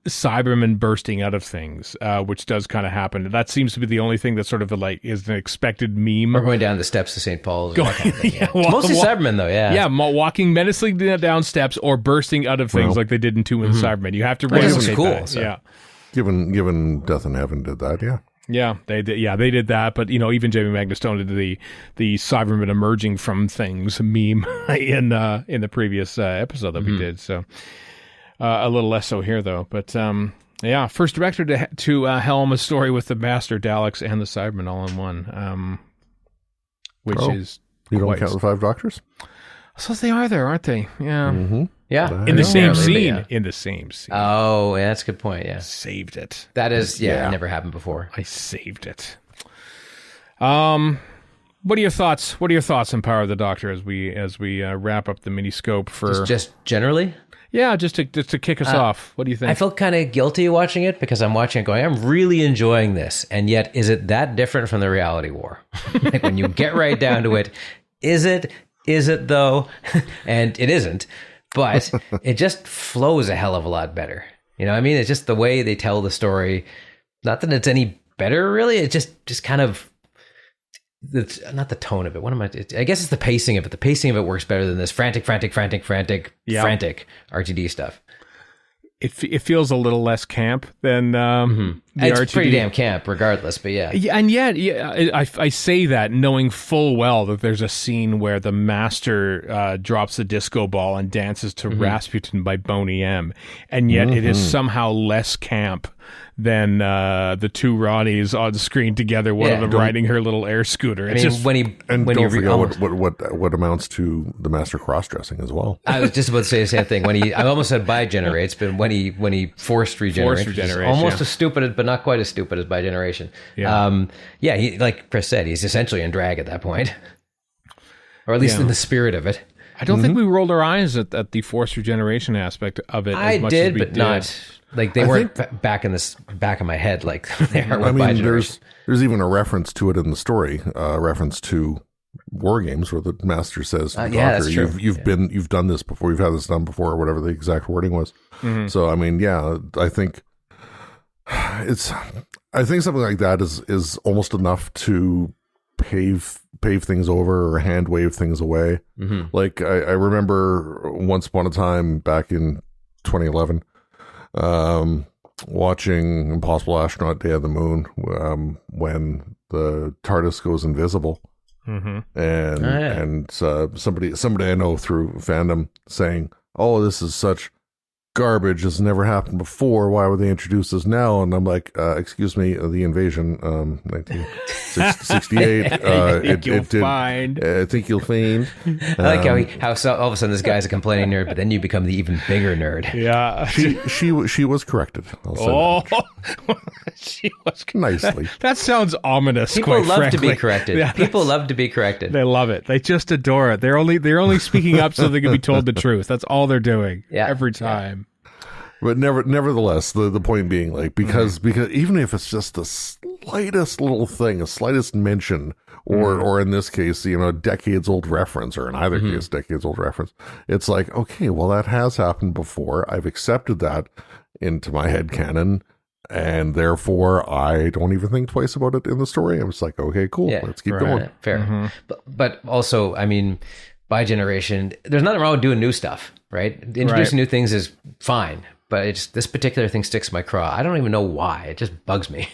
Cybermen bursting out of things, which does kind of happen. That seems to be the only thing that sort of like is an expected meme. Or going down the steps to St. Paul's. Mostly Cybermen, though, Yeah, walking menacingly down steps or bursting out of things like they did in Tomb of the Cybermen. You have to replicate that. So. Yeah. Given Death in Heaven did that, yeah. Yeah, they did. Yeah, they did that. But even Jamie Magnus Stone did the Cybermen emerging from things meme in the previous episode that we did. So. A little less so here, though. But, first director to helm a story with the Master, Daleks, and the Cybermen all in one, which is... You don't count the Five Doctors? So they are there, aren't they? Yeah. Mm-hmm. Yeah. In the same scene. Yeah. In the same scene. Oh, yeah, that's a good point, yeah. Saved it. That is, it never happened before. I saved it. What are your thoughts? What are your thoughts on Power of the Doctor as we wrap up the Miniscope for... Just generally? Yeah, just to kick us off. What do you think? I felt kind of guilty watching it because I'm watching it going, I'm really enjoying this. And yet, is it that different from the reality war? Like, when you get right down to it, is it? Is it, though? And it isn't. But it just flows a hell of a lot better. You know what I mean? It's just the way they tell the story. Not that it's any better, really. It's just kind of... It's not the tone of it. I guess it's the pacing of it. The pacing of it works better than this frantic frantic RTD stuff. It feels a little less camp than the it's RTD. Pretty damn camp, regardless. But yeah, and yet, I say that knowing full well that there's a scene where the Master drops the disco ball and dances to Rasputin by Boney M, and yet it is somehow less camp than the two Ronnies on the screen together, one of them riding her little air scooter. It's just don't forget what amounts to the Master cross-dressing as well. I was just about to say the same thing. I almost said bi-generates, but when he forced regenerates, almost as stupid, but not quite as stupid as bi-generation. Yeah. He, like Chris said, he's essentially in drag at that point, or at least in the spirit of it. I don't think we rolled our eyes at the forced regeneration aspect of it. I did, but not. Like, they weren't back of my head like they are with bi-generation. There's even a reference to it in the story, reference to War Games, where the Master says to the Doctor, that's true. You've done this before, you've had this done before, or whatever the exact wording was. So I mean, I think something like that is almost enough to pave things over or hand wave things away. Like I remember once upon a time back in 2011. Watching Impossible Astronaut: Day of the Moon, when the TARDIS goes invisible, and somebody I know through fandom saying, "Oh, this is such garbage. This has never happened before. Why would they introduce this now?" And I'm like, excuse me, the invasion, 1968. I think you'll find. I like how all of a sudden this guy's a complaining nerd, but then you become the even bigger nerd. Yeah, she was corrected. She was nicely. That sounds ominous. People love frankly. to be corrected. Yeah, people love to be corrected. They love it. They just adore it. They're only speaking up so they can be told the truth. That's all they're doing. Every time. But nevertheless, the point being, like, because even if it's just the slightest little thing, a slightest mention, or in this case, a decades old reference, or in either case, decades old reference, it's like, okay, well, that has happened before. I've accepted that into my head canon, and therefore I don't even think twice about it in the story. I'm just like, okay, cool, let's keep going. Fair. But also, I mean, by generation, there's nothing wrong with doing new stuff, right? Introducing new things is fine. But this particular thing sticks to my craw. I don't even know why. It just bugs me.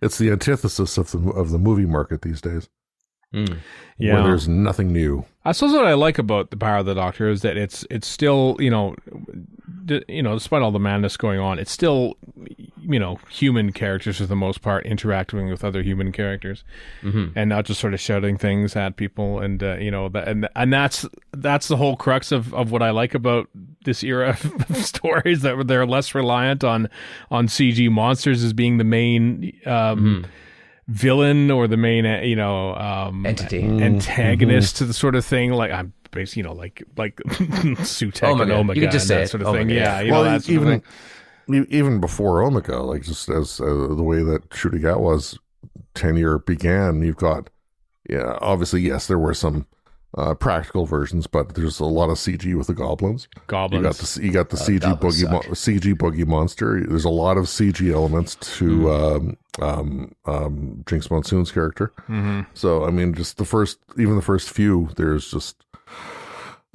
It's the antithesis of the movie market these days. Yeah, where there's nothing new. I suppose what I like about the Power of the Doctor is that it's still, despite all the madness going on, it's still, human characters for the most part interacting with other human characters, and not just sort of shouting things at people, and and that's the whole crux of what I like about this era of stories, that they're less reliant on CG monsters as being the main villain or the main antagonist to the sort of thing. Like I'm basically like Sutek and Omega, you could just say that sort of thing. Yeah, that's even before Omega, like just as the way that Shooting At was tenure began, you've got obviously yes, there were some practical versions, but there's a lot of CG with the goblins. You got the CG boogie monster. There's a lot of CG elements to Jinx Monsoon's character. So I mean, just the first few, there's just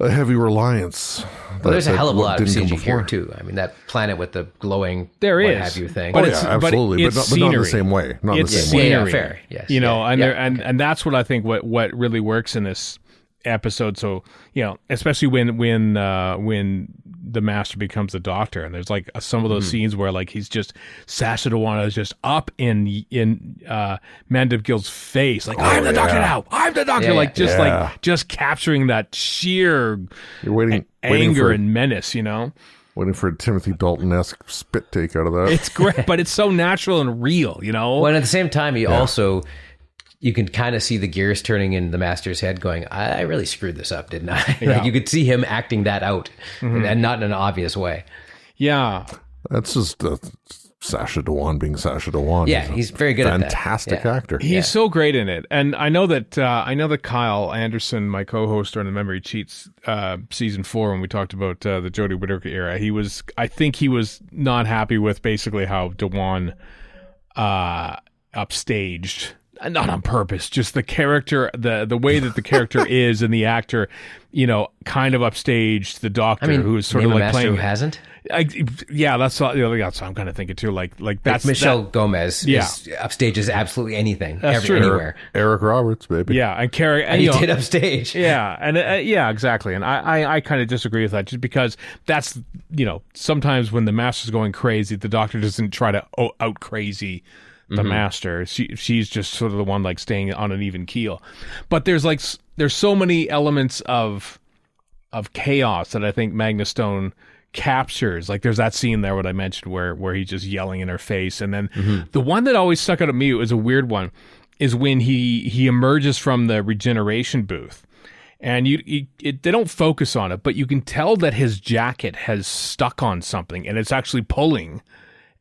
a heavy reliance. Well, there's a hell of a lot of CG here too. I mean, that planet with the glowing have you thing. But absolutely, but not in the same way. Not in the same way. Yeah, fair. Yes. And that's what I think what really works in this episode. So especially when the Master becomes the Doctor, and there's like some of those scenes where like he's just Sacha Dhawan is just up in Mandeville's face, like I'm the Doctor now, I'm the Doctor, just capturing that sheer anger and menace, Waiting for a Timothy Dalton-esque spit take out of that. It's great, but it's so natural and real, Well, and at the same time, you can kind of see the gears turning in the Master's head going, I really screwed this up, didn't I? Yeah. You could see him acting that out, and not in an obvious way. Yeah. That's just Sacha Dhawan being Sacha Dhawan. Yeah, he's very good at that. Fantastic actor. He's so great in it. And I know that Kyle Anderson, my co-host on the Memory Cheats season 4, when we talked about the Jodie Whittaker era, I think he was not happy with basically how Dhawan upstaged. Not on purpose, just the character, the way that the character is, and the actor, kind of upstaged the Doctor, who is sort of like playing. Who hasn't? That's what I'm kind of thinking too. Like that's Michelle Gomez. Upstages absolutely anything, anywhere. Eric Roberts, baby. Yeah, and Carrie, and he did upstage. Yeah, and exactly. And I kind of disagree with that, just because that's sometimes when the Master's going crazy, the Doctor doesn't try to out crazy the Master. She's just sort of the one like staying on an even keel. But there's so many elements of chaos that I think Magnus Stone captures. Like there's that scene there what I mentioned where he's just yelling in her face, and then the one that always stuck out at me was a weird one, is when he emerges from the regeneration booth, and they don't focus on it, but you can tell that his jacket has stuck on something and it's actually pulling.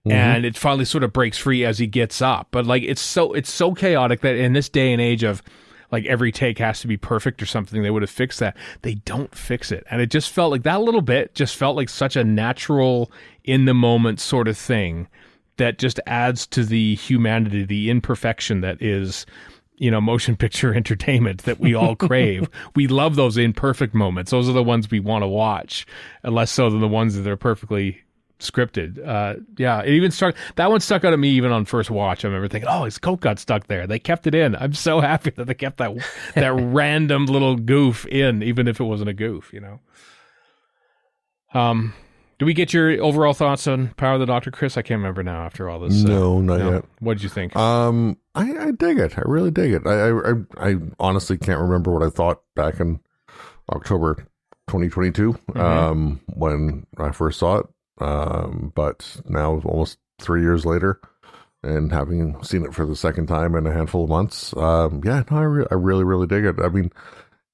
And it finally sort of breaks free as he gets up. But like it's so chaotic that in this day and age of like every take has to be perfect or something, they would have fixed that. They don't fix it. And it just felt like that little bit just felt like such a natural, in the moment sort of thing that just adds to the humanity, the imperfection that is motion picture entertainment that we all crave. We love those imperfect moments. Those are the ones we want to watch, and less so than the ones that are perfectly scripted. It even that one stuck out at me even on first watch. I remember thinking, oh, his coat got stuck there. They kept it in. I'm so happy that they kept that random little goof in, even if it wasn't a goof, Do we get your overall thoughts on Power of the Doctor, Chris? I can't remember now after all this. No, not yet. What did you think? I dig it. I really dig it. I honestly can't remember what I thought back in October 2022 when I first saw it. But now, almost 3 years later, and having seen it for the second time in a handful of months, I really, really dig it. I mean,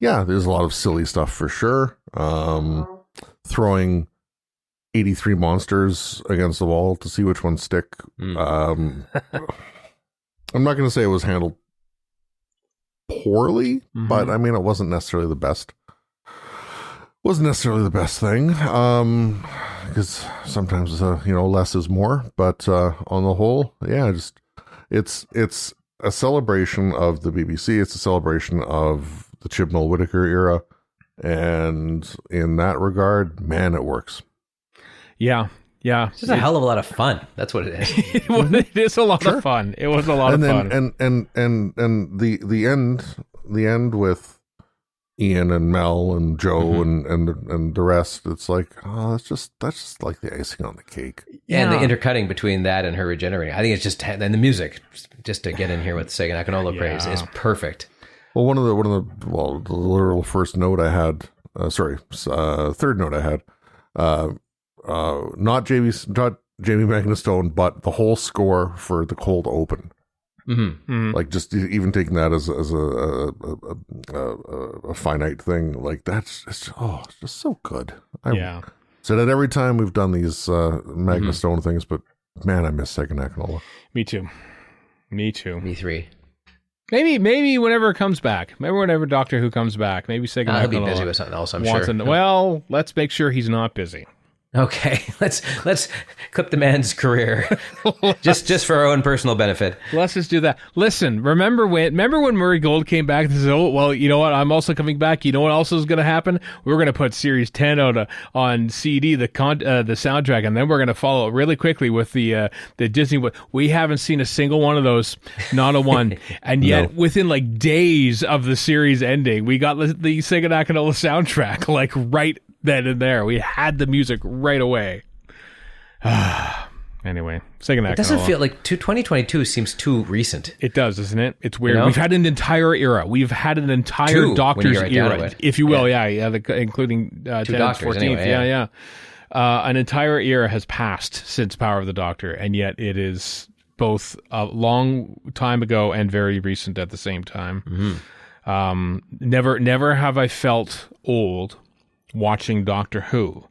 yeah, there's a lot of silly stuff for sure. Throwing 83 monsters against the wall to see which ones stick. I'm not going to say it was handled poorly, but I mean, it wasn't necessarily the best. Wasn't necessarily the best thing, because sometimes less is more. But on the whole, yeah, it's a celebration of the BBC. It's a celebration of the Chibnall Whittaker era, and in that regard, man, it works. Yeah. It's just a hell of a lot of fun. That's what it is. It is a lot of fun. It was a lot of fun. And the end with Ian and Mel and Joe and the rest. It's like, oh, that's just like the icing on the cake. Yeah, and the intercutting between that and her regenerating. I think it's just, and the music, just to get in here with Zygons and Blu-ray praise, is perfect. Well, the literal first note I had, third note I had, not Jamie Magnus Stone, but the whole score for the cold open. Like just even taking that as a finite thing, like it's just so good. I said it every time we've done these Magnus Stone things, but man, I miss Second Akinola. Me too. Me three. Maybe whenever it comes back. Maybe whenever Doctor Who comes back. Maybe Second Akinola. He'll be busy with something else, I'm sure. Well, let's make sure he's not busy. Okay, let's clip the man's career just for our own personal benefit. Let's just do that. Listen, remember when Murray Gold came back and said, "Oh, well, you know what? I'm also coming back. You know what else is going to happen? We're going to put Series 10 out on CD, the soundtrack, and then we're going to follow it really quickly with the Disney." We haven't seen a single one of those, not a one, and yet within like days of the series ending, we got the Zygons and Blu-ray soundtrack like right then and there. We had the music right away. Anyway, Second Act. It doesn't feel like 2022 seems too recent. It does, doesn't it? It's weird. We've had an entire era. We've had an entire Doctor's era, if you will. Including 10th, 14th. Anyway, an entire era has passed since Power of the Doctor, and yet it is both a long time ago and very recent at the same time. Never have I felt old watching Doctor Who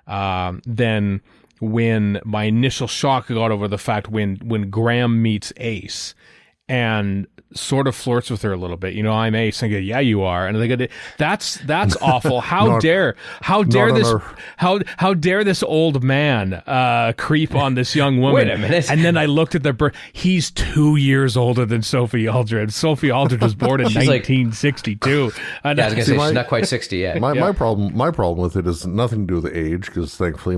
than when my initial shock got over the fact when Graham meets Ace and sort of flirts with her a little bit. I'm Ace. And I go, yeah, you are. And they go, that's awful. How dare this old man creep on this young woman? Wait a minute. And then I looked at the birth. He's 2 years older than Sophie Aldred. Sophie Aldred was born in 1962. I was going to say she's not quite 60 yet. My problem with it is nothing to do with the age, because thankfully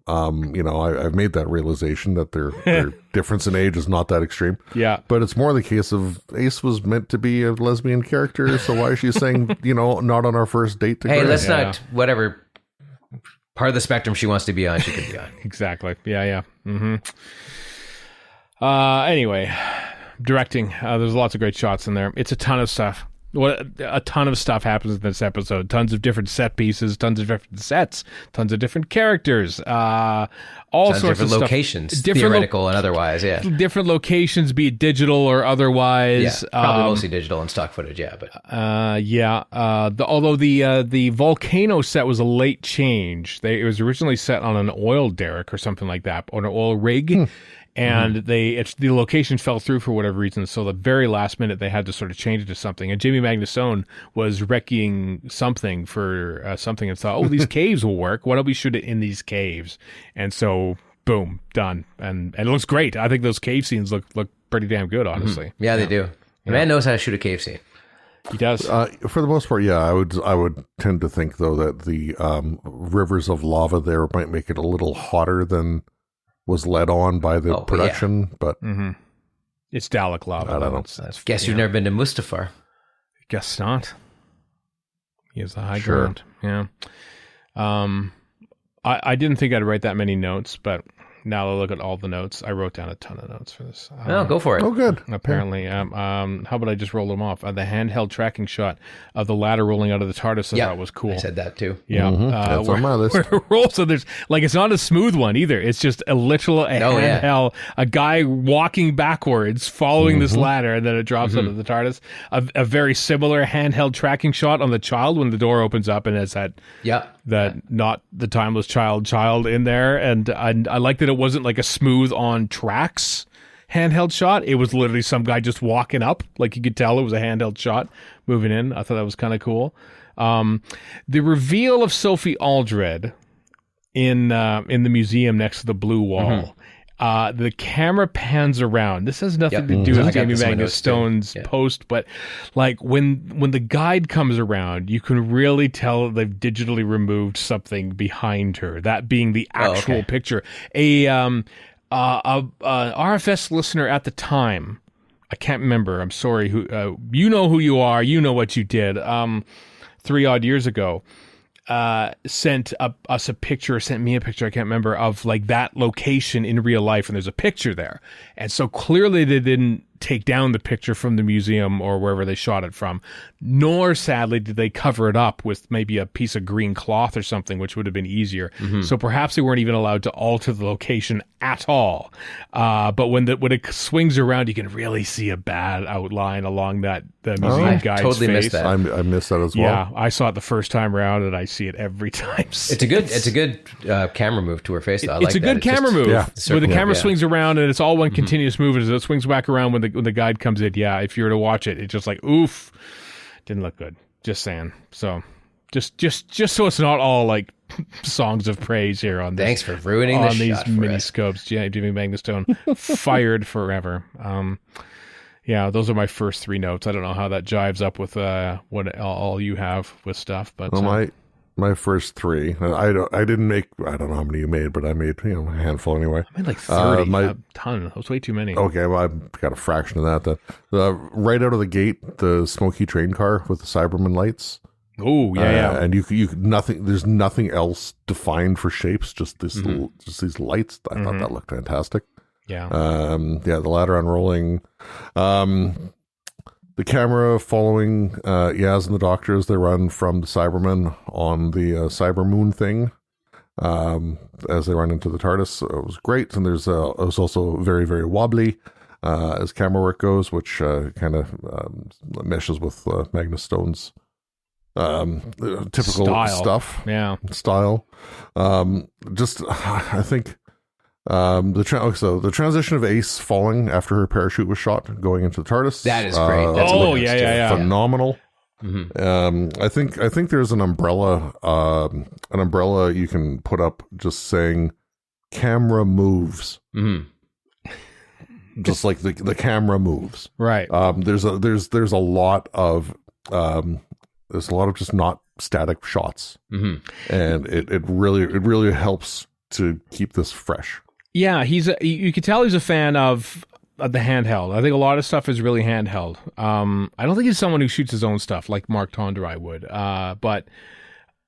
I've made that realization that their difference in age is not that extreme. Yeah. But it's more the case of Ace was meant to be a lesbian character, so why is she saying, not on our first date together? Hey, let's not, whatever part of the spectrum she wants to be on, she could be on. Exactly. Yeah. Anyway, directing. There's lots of great shots in there. It's a ton of stuff. A ton of stuff happens in this episode. Tons of different set pieces, tons of different sets, tons of different characters, all tons sorts of different locations, theoretical and otherwise. Yeah, different locations, be it digital or otherwise. Yeah, probably mostly digital and stock footage. Yeah, but although the volcano set was a late change. It was originally set on an oil derrick or something like that, or an oil rig. And the location fell through for whatever reason, so the very last minute they had to sort of change it to something. And Jamie Magnus Stone was wrecking something for something and thought, these caves will work. Why don't we shoot it in these caves? And so, boom, done. And it looks great. I think those cave scenes look pretty damn good, honestly. Yeah, they do. The man knows how to shoot a cave scene. He does. For the most part, yeah. I would tend to think, though, that the rivers of lava there might make it a little hotter than was led on by the production. But it's Dalek lava. I don't know. Guess you've never been to Mustafar. Guess not. He has the high ground. Yeah. I didn't think I'd write that many notes, but now that I look at all the notes, I wrote down a ton of notes for this. Go for it. Oh, good. Apparently. How about I just roll them off? The handheld tracking shot of the ladder rolling out of the TARDIS I thought was cool. I said that too. Yeah. That's on my list. Where it rolls, so there's, like, it's not a smooth one either. It's just a literal handheld, a guy walking backwards, following this ladder, and then it drops out of the TARDIS. A very similar handheld tracking shot on the child when the door opens up and it's not the timeless child in there. And I like that it wasn't like a smooth on tracks handheld shot. It was literally some guy just walking up. Like, you could tell it was a handheld shot moving in. I thought that was kind of cool. The reveal of Sophie Aldred in the museum next to the blue wall. The camera pans around. This has nothing to do with Jamie Magnus Stone's post, but like when the guide comes around, you can really tell they've digitally removed something behind her. That being the actual picture. A RFS listener at the time, I can't remember. I'm sorry. Who you know who you are. You know what you did. 3 odd years ago. Sent me a picture, I can't remember, of like that location in real life, and there's a picture there. And so clearly they didn't take down the picture from the museum or wherever they shot it from, nor sadly did they cover it up with maybe a piece of green cloth or something, which would have been easier. So perhaps they weren't even allowed to alter the location at all. But when it swings around, you can really see a bad outline along the museum guide's totally face. missed that. I missed that as well. Yeah, I saw it the first time around, and I see it every time. It's a good camera move to her face, though. It's a good camera move where the camera swings around, and it's all one continuous move as it swings back around when the guide comes in. Yeah, if you were to watch it, it's just like, oof, didn't look good. Just saying. So just so it's not all like songs of praise here on this. Thanks for ruining the these shot for miniscopes. Jamie Magnus Stone fired forever. Yeah, those are my first 3 notes. I don't know how that jives up with what all you have with stuff, but my first 3. I didn't make. I don't know how many you made, but I made a handful anyway. I made like 30. A ton. That was way too many. Okay, well, I've got a fraction of that. Right out of the gate, the smoky train car with the Cyberman lights. Oh yeah. And you nothing. There's nothing else defined for shapes. Just this, just these lights. I thought that looked fantastic. Yeah. The ladder unrolling. The camera following Yaz and the Doctor as they run from the Cybermen on the Cyber Moon thing as they run into the TARDIS. It was great. And it was also very, very wobbly as camera work goes, which kind of meshes with Magnus Stone's typical stuff. Yeah. Style. I think... the transition of Ace falling after her parachute was shot going into the TARDIS. That is great. That's phenomenal. I think there's an umbrella you can put up just saying camera moves. Just like the camera moves. Right. There's a lot of just not static shots. And it really helps to keep this fresh. Yeah, you could tell he's a fan of the handheld. I think a lot of stuff is really handheld. I don't think he's someone who shoots his own stuff like Mark Tondrai would. But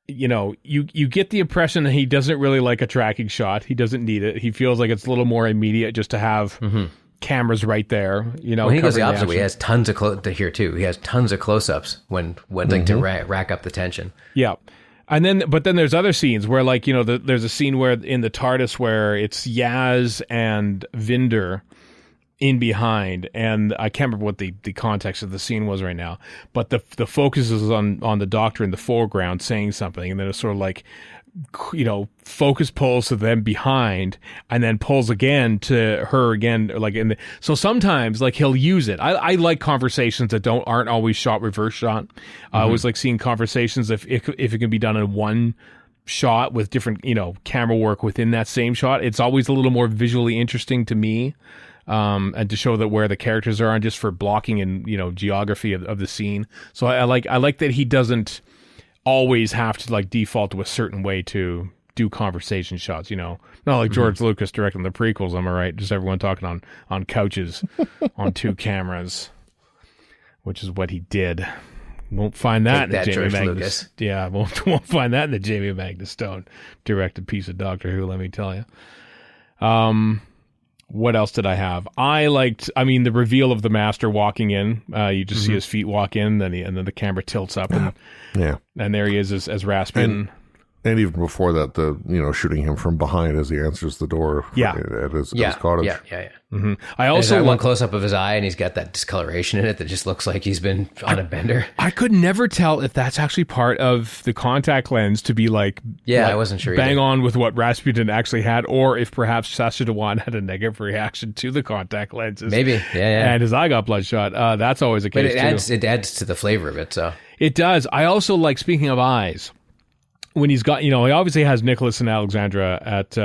you get the impression that he doesn't really like a tracking shot. He doesn't need it. He feels like it's a little more immediate just to have cameras right there. Well, he goes the opposite way. He has tons of here too. He has tons of close-ups when like to rack up the tension. Yeah. But then there's other scenes where, like, there's a scene where in the TARDIS where it's Yaz and Vinder in behind, and I can't remember what the context of the scene was right now, but the focus is on the Doctor in the foreground saying something, and then it's sort of like, focus pulls to them behind and then pulls again to her again, like so sometimes like he'll use it. I like conversations that aren't always shot reverse shot. I always like seeing conversations if it can be done in one shot with different camera work within that same shot. It's always a little more visually interesting to me. and to show that where the characters are, and just for blocking and geography of the scene. So I like that he doesn't always have to like default to a certain way to do conversation shots. Not like George Lucas directing the prequels. Am I right? Just everyone talking on couches on 2 cameras, which is what he did. Won't find that in the Jamie Magnus. Yeah, won't find that in the Jamie Magnus Stone directed piece of Doctor Who. Let me tell you. What else did I have? I liked. The reveal of the Master walking in. You just see his feet walk in, and then the camera tilts up, and there he is as Rasputin. And even before that, shooting him from behind as he answers the door at his cottage. Yeah. Mm-hmm. I also There's one close up of his eye, and he's got that discoloration in it that just looks like he's been on a bender. I could never tell if that's actually part of the contact lens to be like, I wasn't sure bang either. on with what Rasputin actually had, or if perhaps Sacha Dhawan had a negative reaction to the contact lenses. Maybe, yeah. And his eye got bloodshot. That's always a case, but it adds to the flavor of it. So it does. I also like, speaking of eyes, when he's got, he obviously has Nicholas and Alexandra at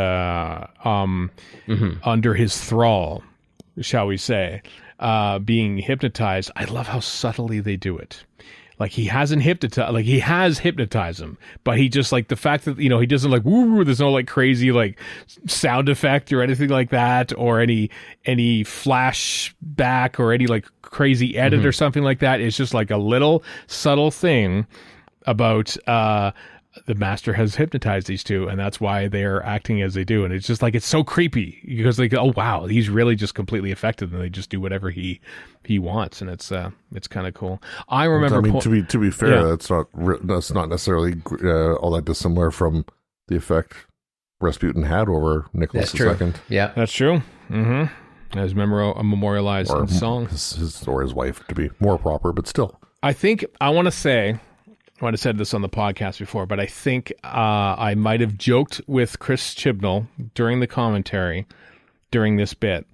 under his thrall, shall we say, being hypnotized. I love how subtly they do it. Like he has hypnotized him, but he just like the fact that, he doesn't like, woo, there's no like crazy like sound effect or anything like that, or any flashback or any like crazy edit or something like that. It's just like a little subtle thing about, the Master has hypnotized these two, and that's why they're acting as they do. And it's just like, it's so creepy because like, oh wow, he's really just completely affected, and they just do whatever he wants, and it's kind of cool. I remember. To be fair, that's not necessarily all that dissimilar from the effect Rasputin had over Nicholas II. Yeah, that's true. Mm-hmm. As memorialized in song, or his wife, to be more proper, but still. I think I want to say. I might have said this on the podcast before, but I think I might have joked with Chris Chibnall during the commentary during this bit,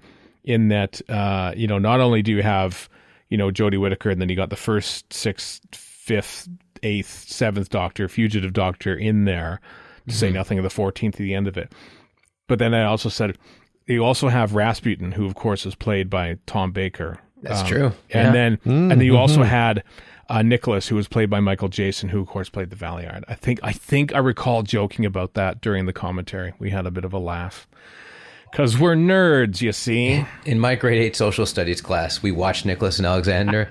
in that not only do you have Jodie Whittaker, and then you got the 1st, 6th, 5th, 8th, 7th Doctor, Fugitive Doctor in there, to say nothing of the 14th at the end of it. But then I also said you also have Rasputin, who of course is played by Tom Baker. That's true. And then you also had Nicholas, who was played by Michael Jason, who of course played the Valeyard. I think I recall joking about that during the commentary. We had a bit of a laugh because we're nerds, you see. In my grade 8 social studies class, we watched Nicholas and Alexandria,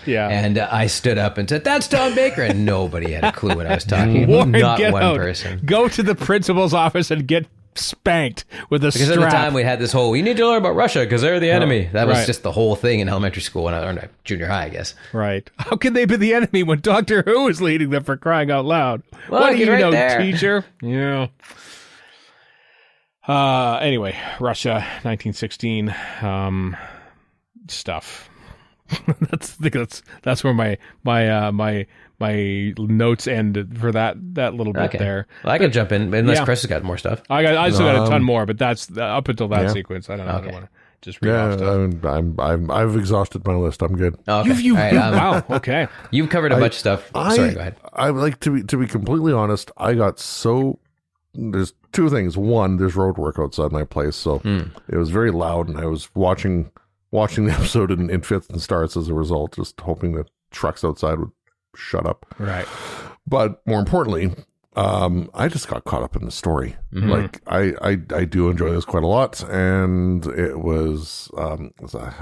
and I stood up and said, "That's Tom Baker," and nobody had a clue what I was talking about. Warren, Not get one out. person. Go to the principal's office and get spanked with a strap. Because at the time we had this whole, you need to learn about Russia because they're the enemy. That was just the whole thing in elementary school when I learned at junior high, I guess. Right. How can they be the enemy when Doctor Who is leading them, for crying out loud? Well, what do you know, there. teacher? Yeah. Anyway, Russia, 1916 stuff. That's where my notes end for that little bit there. Well, I can jump in unless Chris has got more stuff. I still got a ton more, but that's up until that sequence. I don't know. I don't want to just read off stuff. I've exhausted my list. I'm good. Okay. Wow. Okay. You've covered a bunch of stuff. Sorry, go ahead. I like to be completely honest. I got there's two things. One, there's road work outside my place, so it was very loud, and I was watching the episode in fits and starts as a result, just hoping that trucks outside would shut up. Right. But more importantly, I just got caught up in the story. Like I do enjoy this quite a lot, and it was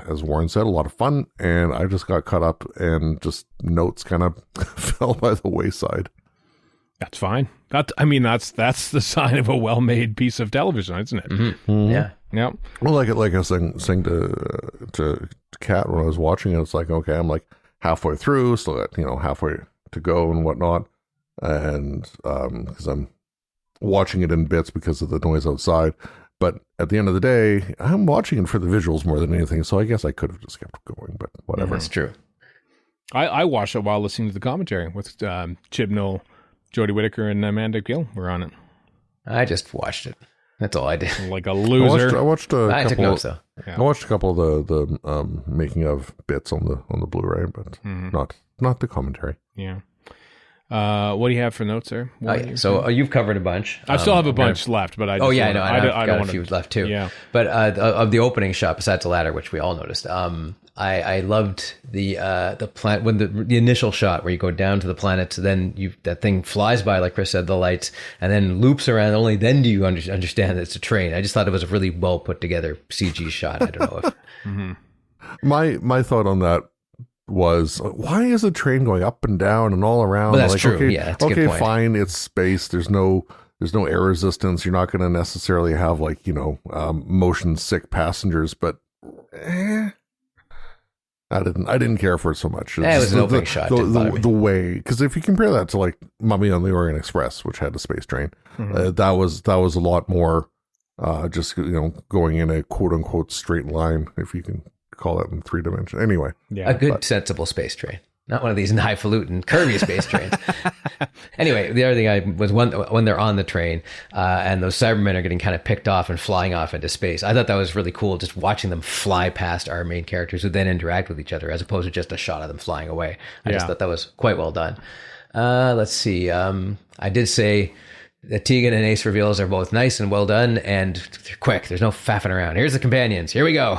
as Warren said, a lot of fun, and I just got caught up, and just notes kind of fell by the wayside. That's fine. That's the sign of a well-made piece of television, isn't it? Mm-hmm. Yeah. Yeah. Well, like I was saying to Kat when I was watching it, it's like, okay, I'm like halfway through, so that halfway to go and whatnot, and because I'm watching it in bits because of the noise outside. But at the end of the day, I'm watching it for the visuals more than anything. So I guess I could have just kept going, but whatever. That's true. I watched it while listening to the commentary with Chibnall, Jodie Whittaker, and Amanda Gill were on it. I just watched it. That's all I did. Like a loser. I watched a I couple. took notes, though. I watched a couple of the making of bits on the Blu-ray, but not the commentary. Yeah. What do you have for notes there? So you've covered a bunch. I still have a bunch left, but I know. I don't want a few left too. Yeah. But of the opening shot, besides the ladder, which we all noticed, I loved the planet when the initial shot where you go down to the planet, then that thing flies by, like Chris said, the lights, and then loops around. Only then do you understand that it's a train. I just thought it was a really well put together CG shot. I don't know if. Mm-hmm. My thought on that was, why is the train going up and down and all around? Well, that's true. Okay, yeah, that's a good point. Fine. It's space. There's no air resistance. You're not going to necessarily have motion sick passengers, but I didn't care for it so much. It was an opening shot. The way, because if you compare that to like Mummy on the Orient Express, which had a space train, that was a lot more just going in a quote unquote straight line, if you can call that in 3 dimensions. Anyway, a good sensible space train. Not one of these highfalutin, curvy space trains. Anyway, the other thing was when they're on the train and those Cybermen are getting kind of picked off and flying off into space. I thought that was really cool, just watching them fly past our main characters who then interact with each other, as opposed to just a shot of them flying away. I just thought that was quite well done. Let's see. I did say the Tegan and Ace reveals are both nice and well done, and they're quick. There's no faffing around. Here's the companions. Here we go.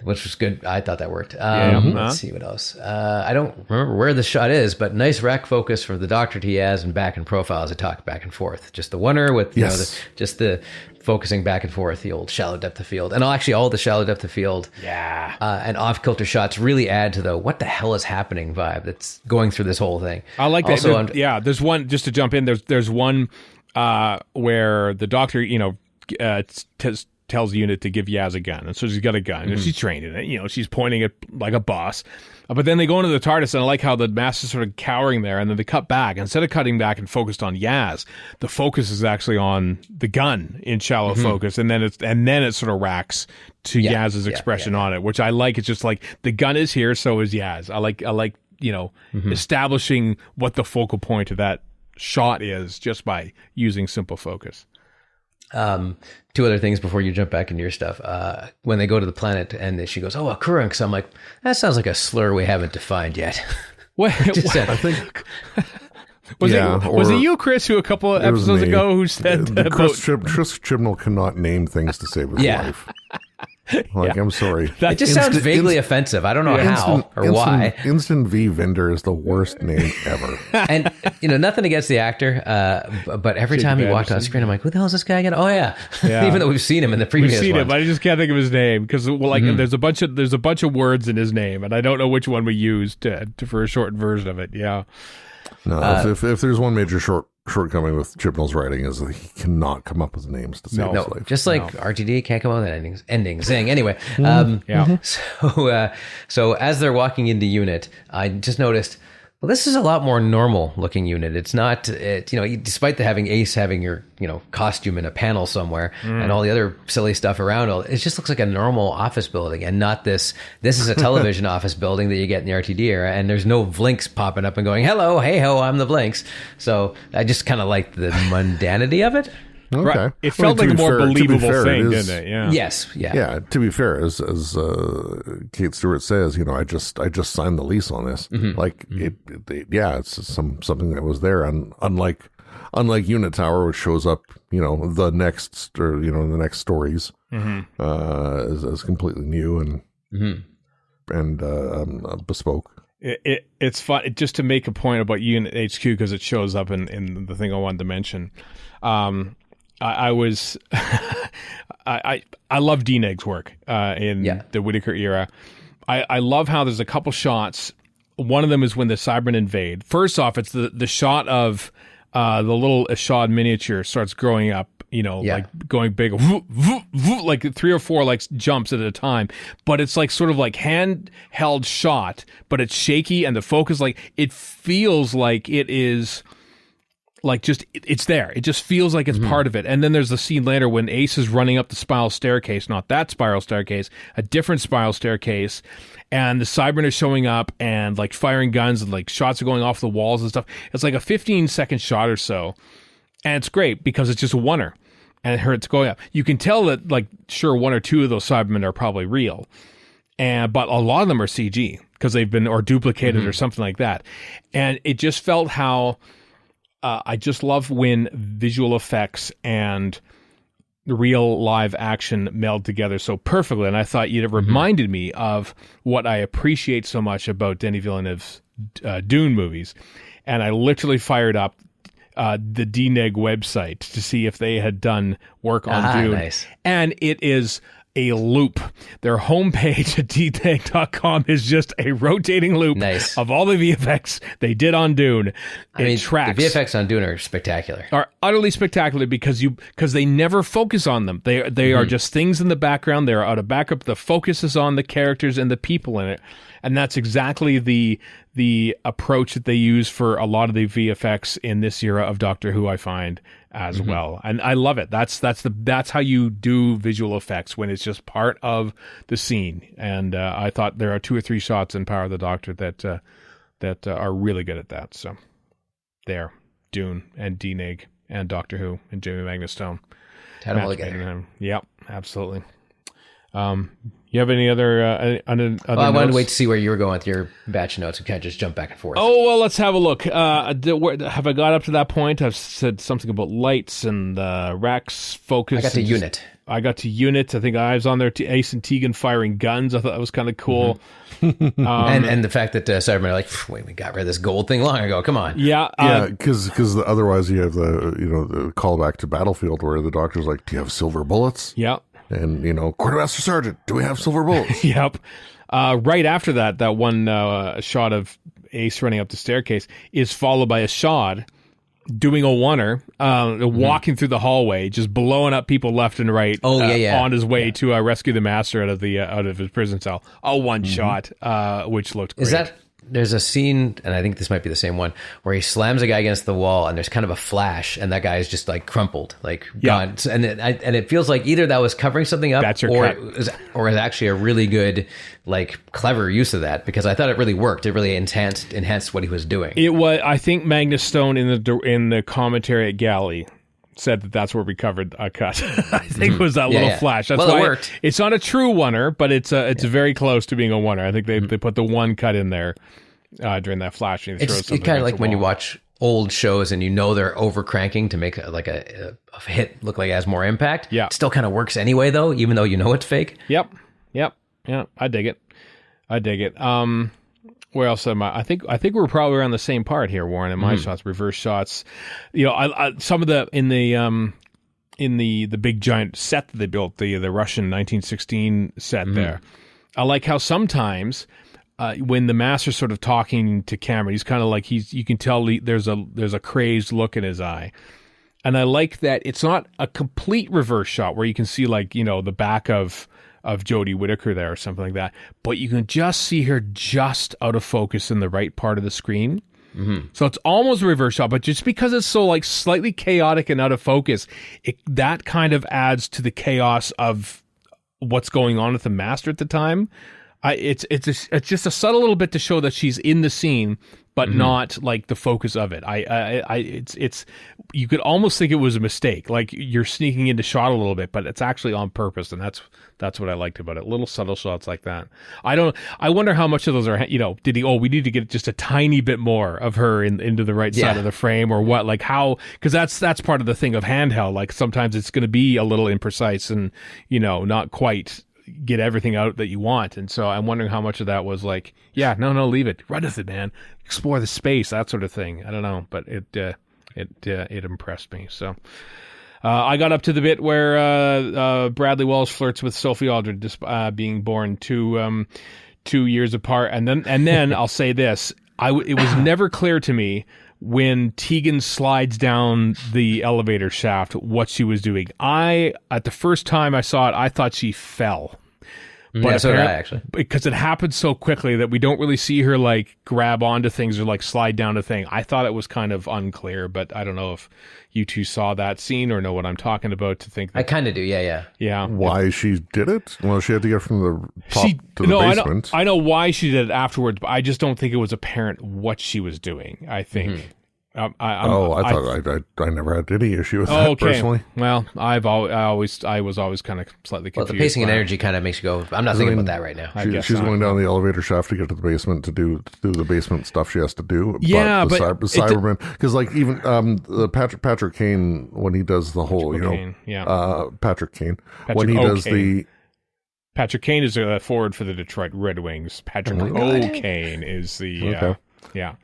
Which was good. I thought that worked. Let's see what else. I don't remember where the shot is, but nice rack focus for the Doctor T-As and back in profile as they talk back and forth. Just the wonder with just the focusing back and forth, the old shallow depth of field, and actually all the shallow depth of field, and off kilter shots really add to the what the hell is happening vibe that's going through this whole thing. I like that. Also, there's one, just to jump in. There's one where the Doctor, tells the unit to give Yaz a gun, and so she's got a gun, and she's trained in it. She's pointing it like a boss. But then they go into the TARDIS, and I like how the Master's sort of cowering there, and then they cut back. Instead of cutting back and focused on Yaz, the focus is actually on the gun in shallow focus, and then it sort of racks to Yaz's expression on it, which I like. It's just like the gun is here, so is Yaz. I like establishing what the focal point of that shot is just by using simple focus. 2 other things before you jump back into your stuff. When they go to the planet and she goes, a Kurunks, I'm like, that sounds like a slur we haven't defined yet. What? I think... Was it you, Chris, who a couple of episodes ago who said that Chris Chibnall cannot name things to save his life. I'm sorry. It just sounds vaguely offensive. I don't know how or why. Instant V Vendor is the worst name ever. And, nothing against the actor, but every time he walked on screen, I'm like, who the hell is this guy again? Oh, yeah. Even though we've seen him in the previous ones. We've seen him, but I just can't think of his name because, there's a bunch of words in his name, and I don't know which one we used for a short version of it. Yeah. No, if there's one major shortcoming with Chibnall's writing is that he cannot come up with names to save his life. Just like RTD can't come up with ending. Zing. Anyway, so as they're walking into unit, I just noticed, well, this is a lot more normal looking unit. It's not, despite having Ace having your, costume in a panel somewhere and all the other silly stuff around, it just looks like a normal office building and not this is a television office building that you get in the RTD era, and there's no Blinks popping up and going, hello, hey ho, I'm the Blinks. So I just kind of liked the mundanity of it. Okay. Right. It felt like a more believable thing, didn't it? Yeah. Yes. Yeah. Yeah. To be fair, as Kate Stewart says, I just signed the lease on this. It's something that was there, and unlike Unit Tower, which shows up, the next stories, is completely new and bespoke. It's fun just to make a point about Unit HQ because it shows up in the thing I wanted to mention. I was I love Dieneg's work in the Whittaker era. I love how there's a couple shots. One of them is when the Cybermen invade. First off, it's the shot of the little Ashad miniature starts growing up, like going big, like 3 or 4 like jumps at a time. But it's like sort of like handheld shot, but it's shaky and the focus, like it feels like it is. Like just it's there. It just feels like it's part of it. And then there's the scene later when Ace is running up the spiral staircase, not that spiral staircase, a different spiral staircase, and the Cybermen are showing up and like firing guns and like shots are going off the walls and stuff. It's like a 15-second shot or so, and it's great because it's just a oneer, and it's going up. You can tell that like sure 1 or 2 of those Cybermen are probably real, but a lot of them are CG. because they've been or duplicated or something like that. And it just felt how I just love when visual effects and real live action meld together so perfectly. And I thought it reminded me of what I appreciate so much about Denis Villeneuve's Dune movies. And I literally fired up the DNEG website to see if they had done work on Dune. Nice. And it is a loop. Their homepage at dneg.com is just a rotating loop of all the VFX they did on Dune. Tracks. The VFX on Dune are spectacular. Are utterly spectacular because they never focus on them. They are just things in the background. They're out of backup. The focus is on the characters and the people in it. And that's exactly the approach that they use for a lot of the VFX in this era of Doctor Who, I find, as well. And I love it. That's how you do visual effects, when it's just part of the scene. And I thought there are 2 or 3 shots in Power of the Doctor that are really good at that. So there, Dune and DNEG and Doctor Who and Jamie Magnus Stone. Had them all together. Yep, absolutely. You have any other I wanted to wait to see where you were going with your batch notes. We can't just jump back and forth. Oh, well, let's have a look. Have I got up to that point? I've said something about lights and Rax focus. I got to unit. I got to unit. I think I was on there. Ace and Tegan firing guns. I thought that was kind of cool. And the fact that Cybermen are like, wait, we got rid of this gold thing long ago. Come on. Yeah. Because otherwise you have the callback to Battlefield where the Doctor's like, do you have silver bullets? Yeah. And, Quartermaster Sergeant, do we have silver bullets? Yep. Right after that one shot of Ace running up the staircase is followed by a shot doing a oneer, walking through the hallway, just blowing up people left and right. On his way to rescue the Master out of his prison cell. A one shot, which looked great. There's a scene, and I think this might be the same one, where he slams a guy against the wall, and there's kind of a flash, and that guy is just like crumpled, like gone. And it feels like either that was covering something up, or is actually a really good, like, clever use of that, because I thought it really worked. It really enhanced what he was doing. It was. I think Magnus Stone in the commentary at Galley said that's where we covered a cut. I think it was that little flash. That's why it worked. It's not a true oneer, but it's very close to being a oneer. I think they put the one cut in there during that flash. And it's kind of like when you watch old shows and they're over cranking to make a hit look like it has more impact. Yeah, it still kind of works anyway, though, even though it's fake. Yep. Yeah, I dig it. Where else am I? I think we're probably around the same part here, Warren. In my shots, reverse shots. I some of the in the big giant set that they built, the Russian 1916 set there. I like how sometimes when the Master's sort of talking to camera, he's kind of like you can tell there's a crazed look in his eye. And I like that it's not a complete reverse shot where you can see the back of Jodie Whittaker there or something like that, but you can just see her just out of focus in the right part of the screen. So it's almost a reverse shot, but just because it's so like slightly chaotic and out of focus, that kind of adds to the chaos of what's going on with the Master at the time. It's just a subtle little bit to show that she's in the scene, but not like the focus of it. It's you could almost think it was a mistake, like you're sneaking into shot a little bit, but it's actually on purpose, and that's what I liked about it. Little subtle shots like that. I wonder how much of those are. We need to get just a tiny bit more of her into the right side of the frame, or what? Like how? Because that's part of the thing of handheld. Like sometimes it's going to be a little imprecise and not quite get everything out that you want. And so I'm wondering how much of that was like, no, leave it. Run with it, man. Explore the space, that sort of thing. I don't know, but it impressed me. So I got up to the bit where Bradley Walsh flirts with Sophie Aldred, being born 2 years apart. And then I'll say this. It was never clear to me when Tegan slides down the elevator shaft what she was doing. At the first time I saw it, I thought she fell. But so did I, actually. Because it happened so quickly that we don't really see her like grab onto things or like slide down a thing. I thought it was kind of unclear, but I don't know if you two saw that scene or know what I'm talking about to think that. I kind of do, yeah. Why she did it? Well, she had to get from the top to the basement. I know why she did it afterwards, but I just don't think it was apparent what she was doing, I think. I thought I never had any issue with that personally. Well, I was always kind of slightly confused. Well, the pacing and energy kind of of go, I'm not thinking about that right now. She's going down the elevator shaft to get to the basement to do the basement stuff she has to do. Yeah, but the Cybermen, because like even the Patrick Kane, when he does the whole, Patrick Kane, when he does the... Patrick Kane is a forward for the Detroit Red Wings. Patrick O'Kane is the... yeah.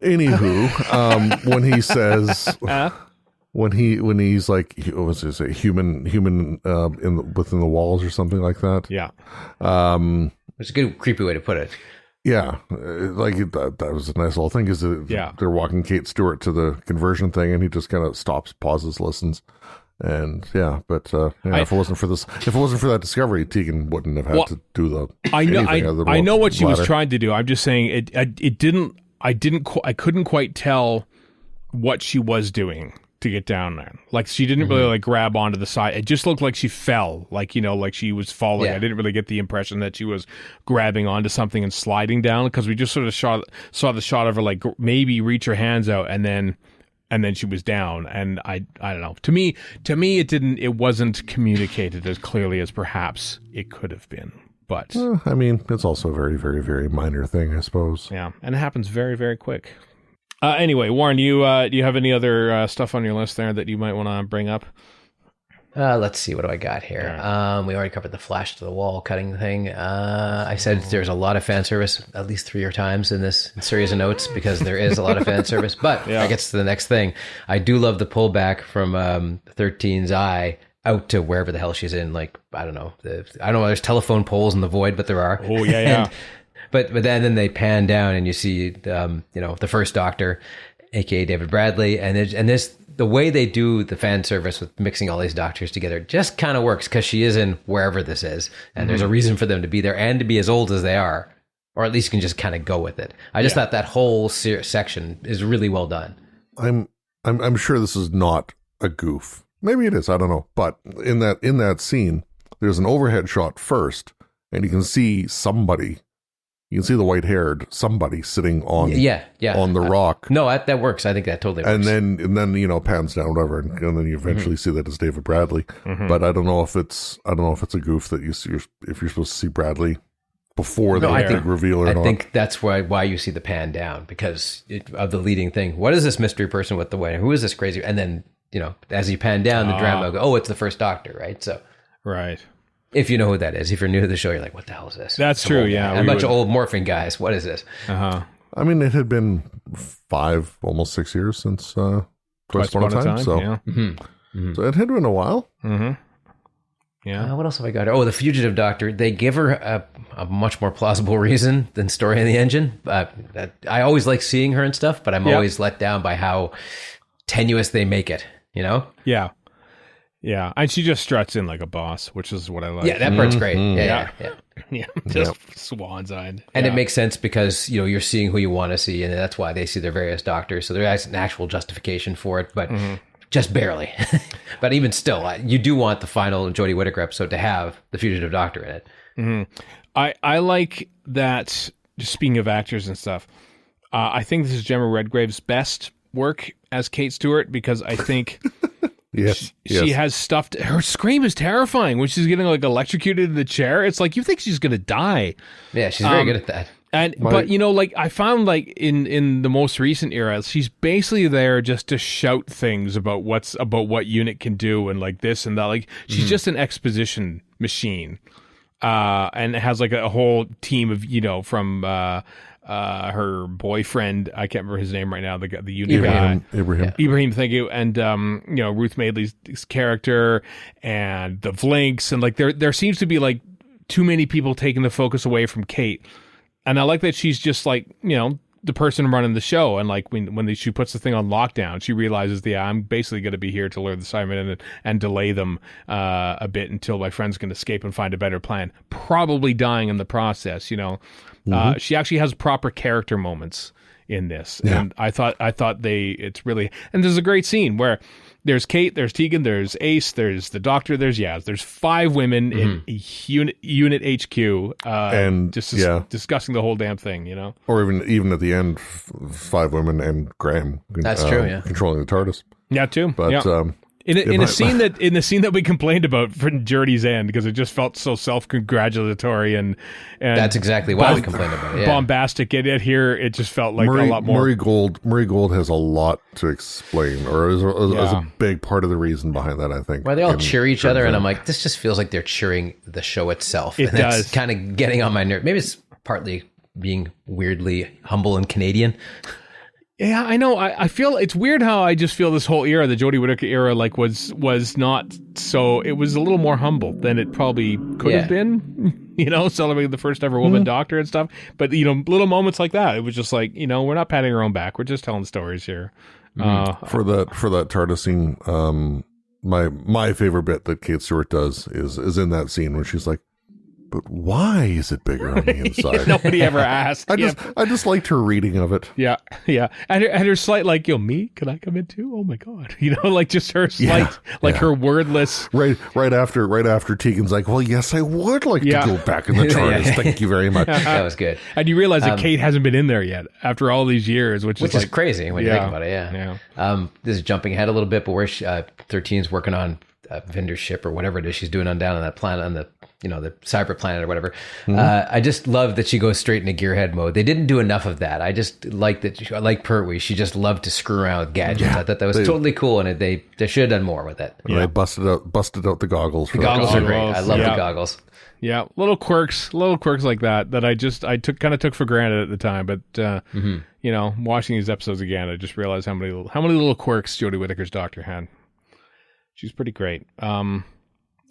Anywho, when he says... When he's like, what was it, human within the walls or something like that. Yeah. It's a good creepy way to put it. Yeah, like that was a nice little thing. Is they're walking Kate Stewart to the conversion thing, and he just kind of stops, pauses, listens, and if it wasn't for that discovery, Tegan wouldn't have had to do the. I know what she was trying to do. I'm just saying I couldn't quite tell what she was doing to get down there. Like she didn't really like grab onto the side. It just looked like she fell, like like she was falling. I didn't really get the impression that she was grabbing onto something and sliding down, because we just sort of saw the shot of her like maybe reach her hands out and then she was down. And I don't know. To me it wasn't communicated as clearly as perhaps it could have been. But I mean, it's also a very, very, very minor thing, I suppose. Yeah, and it happens very, very quick. Anyway, Warren, do you have any other stuff on your list there that you might want to bring up? Let's see. What do I got here? We already covered the flash to the wall cutting thing. I said there's a lot of fan service, at least 3 times in this series of notes, because there is a lot of fan service. But I get to the next thing. I do love the pullback from 13's eye out to wherever the hell she's in. Like, I don't know. There's telephone poles in the void, but there are. Oh, yeah. But then they pan down and you see the first Doctor, aka David Bradley, and this the way they do the fan service with mixing all these Doctors together just kind of works, because she is in wherever this is, and there's a reason for them to be there and to be as old as they are, or at least you can just kind of go with it. I just thought that whole section is really well done. I'm sure this is not a goof. Maybe it is. I don't know. But in that scene, there's an overhead shot first, and you can see somebody. You can see the white-haired somebody sitting on on the rock. No, that works. I think that totally works. And then pans down, whatever, and then you eventually see that it's David Bradley. But I don't know if it's a goof that you see, if you're supposed to see Bradley before the big reveal or not. I think that's why you see the pan down, because of the leading thing. What is this mystery person with the white? Who is this crazy? And then as you pan down, the drama will go, it's the first Doctor, right? So right. If you know who that is. If you're new to the show, you're like, what the hell is this? That's true, yeah. A bunch of old morphing guys. What is this? Uh-huh. I mean, it had been 5, almost 6 years since Twice Upon a Time. So. So it had been a while. Yeah. What else have I got? Oh, the fugitive Doctor. They give her a much more plausible reason than Story in the Engine. I always like seeing her and stuff, but I'm always let down by how tenuous they make it, Yeah. Yeah, and she just struts in like a boss, which is what I like. Yeah, that part's great. Yeah, just swan's eyed. And it makes sense because, you're seeing who you want to see, and that's why they see their various Doctors. So there's an actual justification for it, but just barely. But even still, you do want the final Jodie Whittaker episode to have the fugitive Doctor in it. I like that, just speaking of actors and stuff, I think this is Gemma Redgrave's best work as Kate Stewart, because I think... Yes, she has stuff. Her scream is terrifying when she's getting like electrocuted in the chair. It's like you think she's gonna die. Yeah, she's very good at that. But I found like in the most recent era, she's basically there just to shout things about what unit can do and like this and that. Like she's just an exposition machine, and it has like a whole team of from. Her boyfriend, I can't remember his name right now, the unit guy. Ibrahim, thank you. And, Ruth Madeley's character and the Vlinks. And like, there seems to be like too many people taking the focus away from Kate. And I like that she's just like, the person running the show. And like when she puts the thing on lockdown, she realizes, I'm basically going to be here to learn the assignment and delay them a bit until my friends can escape and find a better plan. Probably dying in the process, She actually has proper character moments in this. Yeah. And I thought it's really, and there's a great scene where there's Kate, there's Tegan, there's Ace, there's the Doctor, there's Yaz. There's 5 women in unit HQ, and discussing the whole damn thing, you know. Or even at the end, 5 women and Graham. That's true. Yeah, controlling the TARDIS. Yeah, too. But in the scene that we complained about for Journey's End, because it just felt so self-congratulatory and that's exactly why we complained about it. Yeah. Bombastic. Yet here it just felt like a lot more. Murray Gold has a lot to explain, or is a big part of the reason behind that. I think where they all cheer each other, and I'm like, this just feels like they're cheering the show itself. It does. It's kind of getting on my nerve. Maybe it's partly being weirdly humble and Canadian. Yeah, I know. I feel it's weird how I just feel this whole era, the Jodie Whittaker era, like was not so. It was a little more humble than it probably could have been. You know, celebrating the first ever woman doctor and stuff. But you know, little moments like that, it was just like, you know, we're not patting our own back. We're just telling stories here. For that TARDIS scene, my favorite bit that Kate Stewart does is in that scene when she's like, but why is it bigger on the inside? Nobody ever asked. I just liked her reading of it. Yeah. And her slight, like, yo, me? Can I come in too? Oh my God. You know, like just her slight, her wordless. Right after Tegan's like, well, yes, I would like to go back in the TARDIS. Thank you very much. That was good. And you realize that Kate hasn't been in there yet after all these years, which is crazy when you think about it. Yeah. This is jumping ahead a little bit, but where 13's working on Vinder's ship or whatever it is she's doing down on that planet, on the cyber planet or whatever. I just love that she goes straight into gearhead mode. They didn't do enough of that. I just like that. I like Pertwee. She just loved to screw around with gadgets. I thought that was totally cool, and they should have done more with it. Yeah, busted out the goggles. The goggles are great. I love the goggles. Yeah, little quirks like that I took for granted at the time. But you know, watching these episodes again, I just realized how many little quirks Jodie Whittaker's Doctor had. She's pretty great. I'm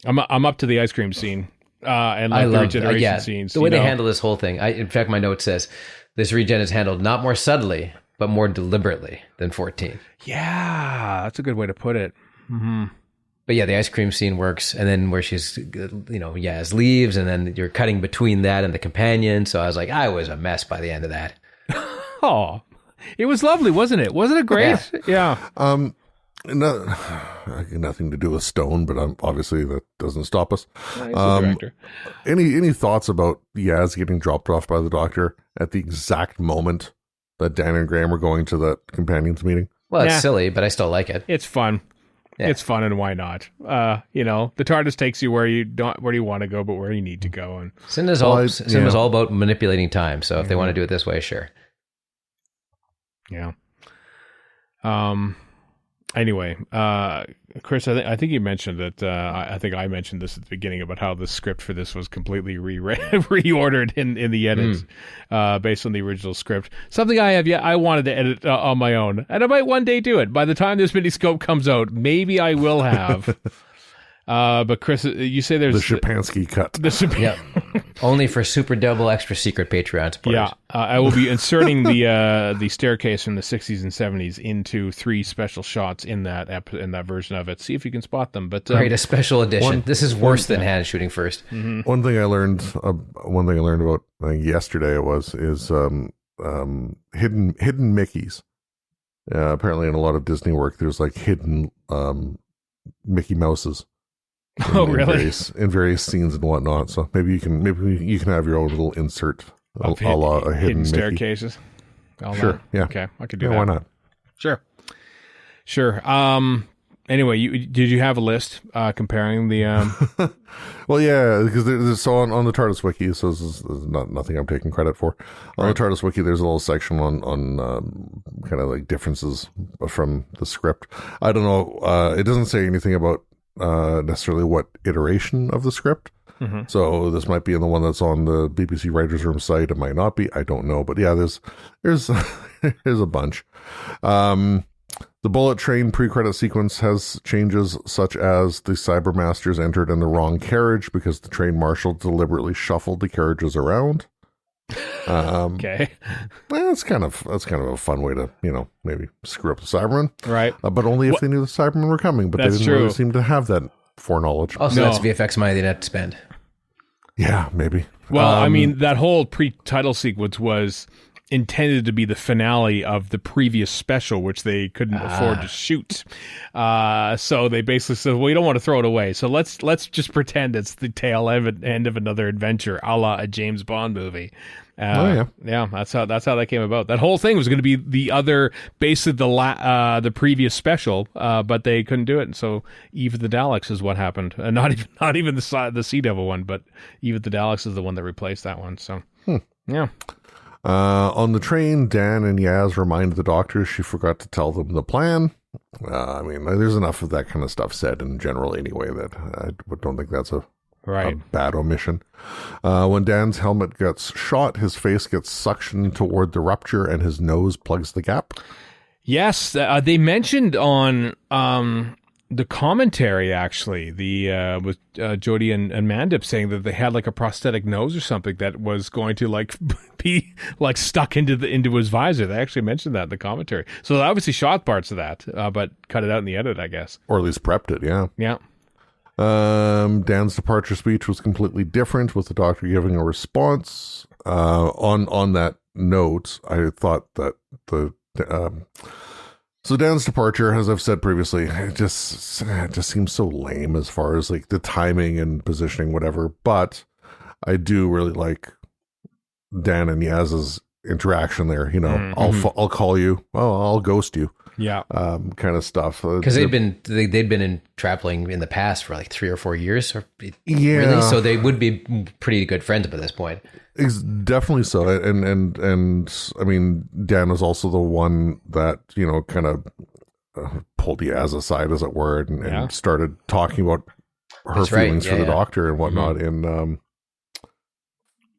up to the ice cream scene. And like the regeneration scenes. The way they handle this whole thing. In fact, my note says, this regen is handled not more subtly, but more deliberately than 14. Yeah, that's a good way to put it. Mm-hmm. But yeah, the ice cream scene works. And then where she's, Yaz leaves, and then you're cutting between that and the companion. So I was like, I was a mess by the end of that. Oh, it was lovely, wasn't it? Wasn't it great? Yeah. Nothing to do with Stone, but obviously that doesn't stop us. He's the director. Any thoughts about Yaz getting dropped off by the Doctor at the exact moment that Dan and Graham were going to that companions meeting? Well, it's silly, but I still like it. It's fun. Yeah. It's fun, and why not? The TARDIS takes you where you want to go, but where you need to go. And Cinema's all about manipulating time. So if they want to do it this way, sure. Yeah. Anyway, Chris, I think you mentioned that. I think I mentioned this at the beginning about how the script for this was completely reordered in the edits based on the original script. Something I wanted to edit on my own, and I might one day do it. By the time this miniscope comes out, maybe I will have. But Chris, you say there's the Shapansky cut. Only for super double extra secret Patreon supporters. Yeah, I will be inserting the staircase from the 60s and 70s into 3 special shots in that version of it. See if you can spot them. But great, a special edition. This is worse than hand shooting first. Mm-hmm. One thing I learned about yesterday is hidden Mickeys. Apparently, in a lot of Disney work, there's like hidden Mickey Mouses. Really? In various scenes and whatnot. So maybe you can have your own little insert a la a hidden staircases. Sure. Yeah. Okay, I could do that. Why not? Sure. Anyway, did you have a list comparing the? Well, yeah, because there's on the TARDIS wiki. So this is nothing I'm taking credit for. On the TARDIS wiki, there's a little section on kind of like differences from the script. I don't know. It doesn't say anything about necessarily what iteration of the script. Mm-hmm. So this might be in the one that's on the BBC Writers' Room site. It might not be. I don't know. But yeah, there's there's a bunch. The Bullet Train pre-credit sequence has changes such as the Cybermasters entered in the wrong carriage because the train marshal deliberately shuffled the carriages around. Okay. That's kind of a fun way to, maybe screw up the Cybermen. Right. But only if they knew the Cybermen were coming. But they didn't really seem to have that foreknowledge. Also, that's VFX money they didn't have to spend. Yeah, maybe. Well, I mean, that whole pre-title sequence was intended to be the finale of the previous special, which they couldn't afford to shoot. So they basically said, well, we don't want to throw it away, so let's just pretend it's the tail end of another adventure, a la a James Bond movie. Yeah, that's how that came about. That whole thing was going to be the other, basically the previous special, but they couldn't do it, and so Eve of the Daleks is what happened. Not even the Sea Devil one, but Eve of the Daleks is the one that replaced that one. So yeah. On the train, Dan and Yaz remind the Doctor she forgot to tell them the plan. I mean, there's enough of that kind of stuff said in general anyway that I don't think that's a bad omission. When Dan's helmet gets shot, his face gets suctioned toward the rupture and his nose plugs the gap. Yes, they mentioned on the commentary, actually, with Geode and Mandip saying that they had like a prosthetic nose or something that was going to like be like stuck into his visor. They actually mentioned that in the commentary. So they obviously shot parts of that, but cut it out in the edit, I guess. Or at least prepped it, yeah. Yeah. Dan's departure speech was completely different, with the Doctor giving a response. On that note, I thought that so Dan's departure, as I've said previously, it just seems so lame as far as like the timing and positioning, whatever. But I do really like Dan and Yaz's interaction there. You know, I'll call you. Oh, I'll ghost you. Yeah. Kind of stuff. Because they'd been in traveling in the past for like 3 or 4 years, really. So they would be pretty good friends by this point. Definitely so. And I mean, Dan was also the one that, you know, kind of pulled Yaz aside, as it were, and started talking about her feelings for the Doctor and whatnot in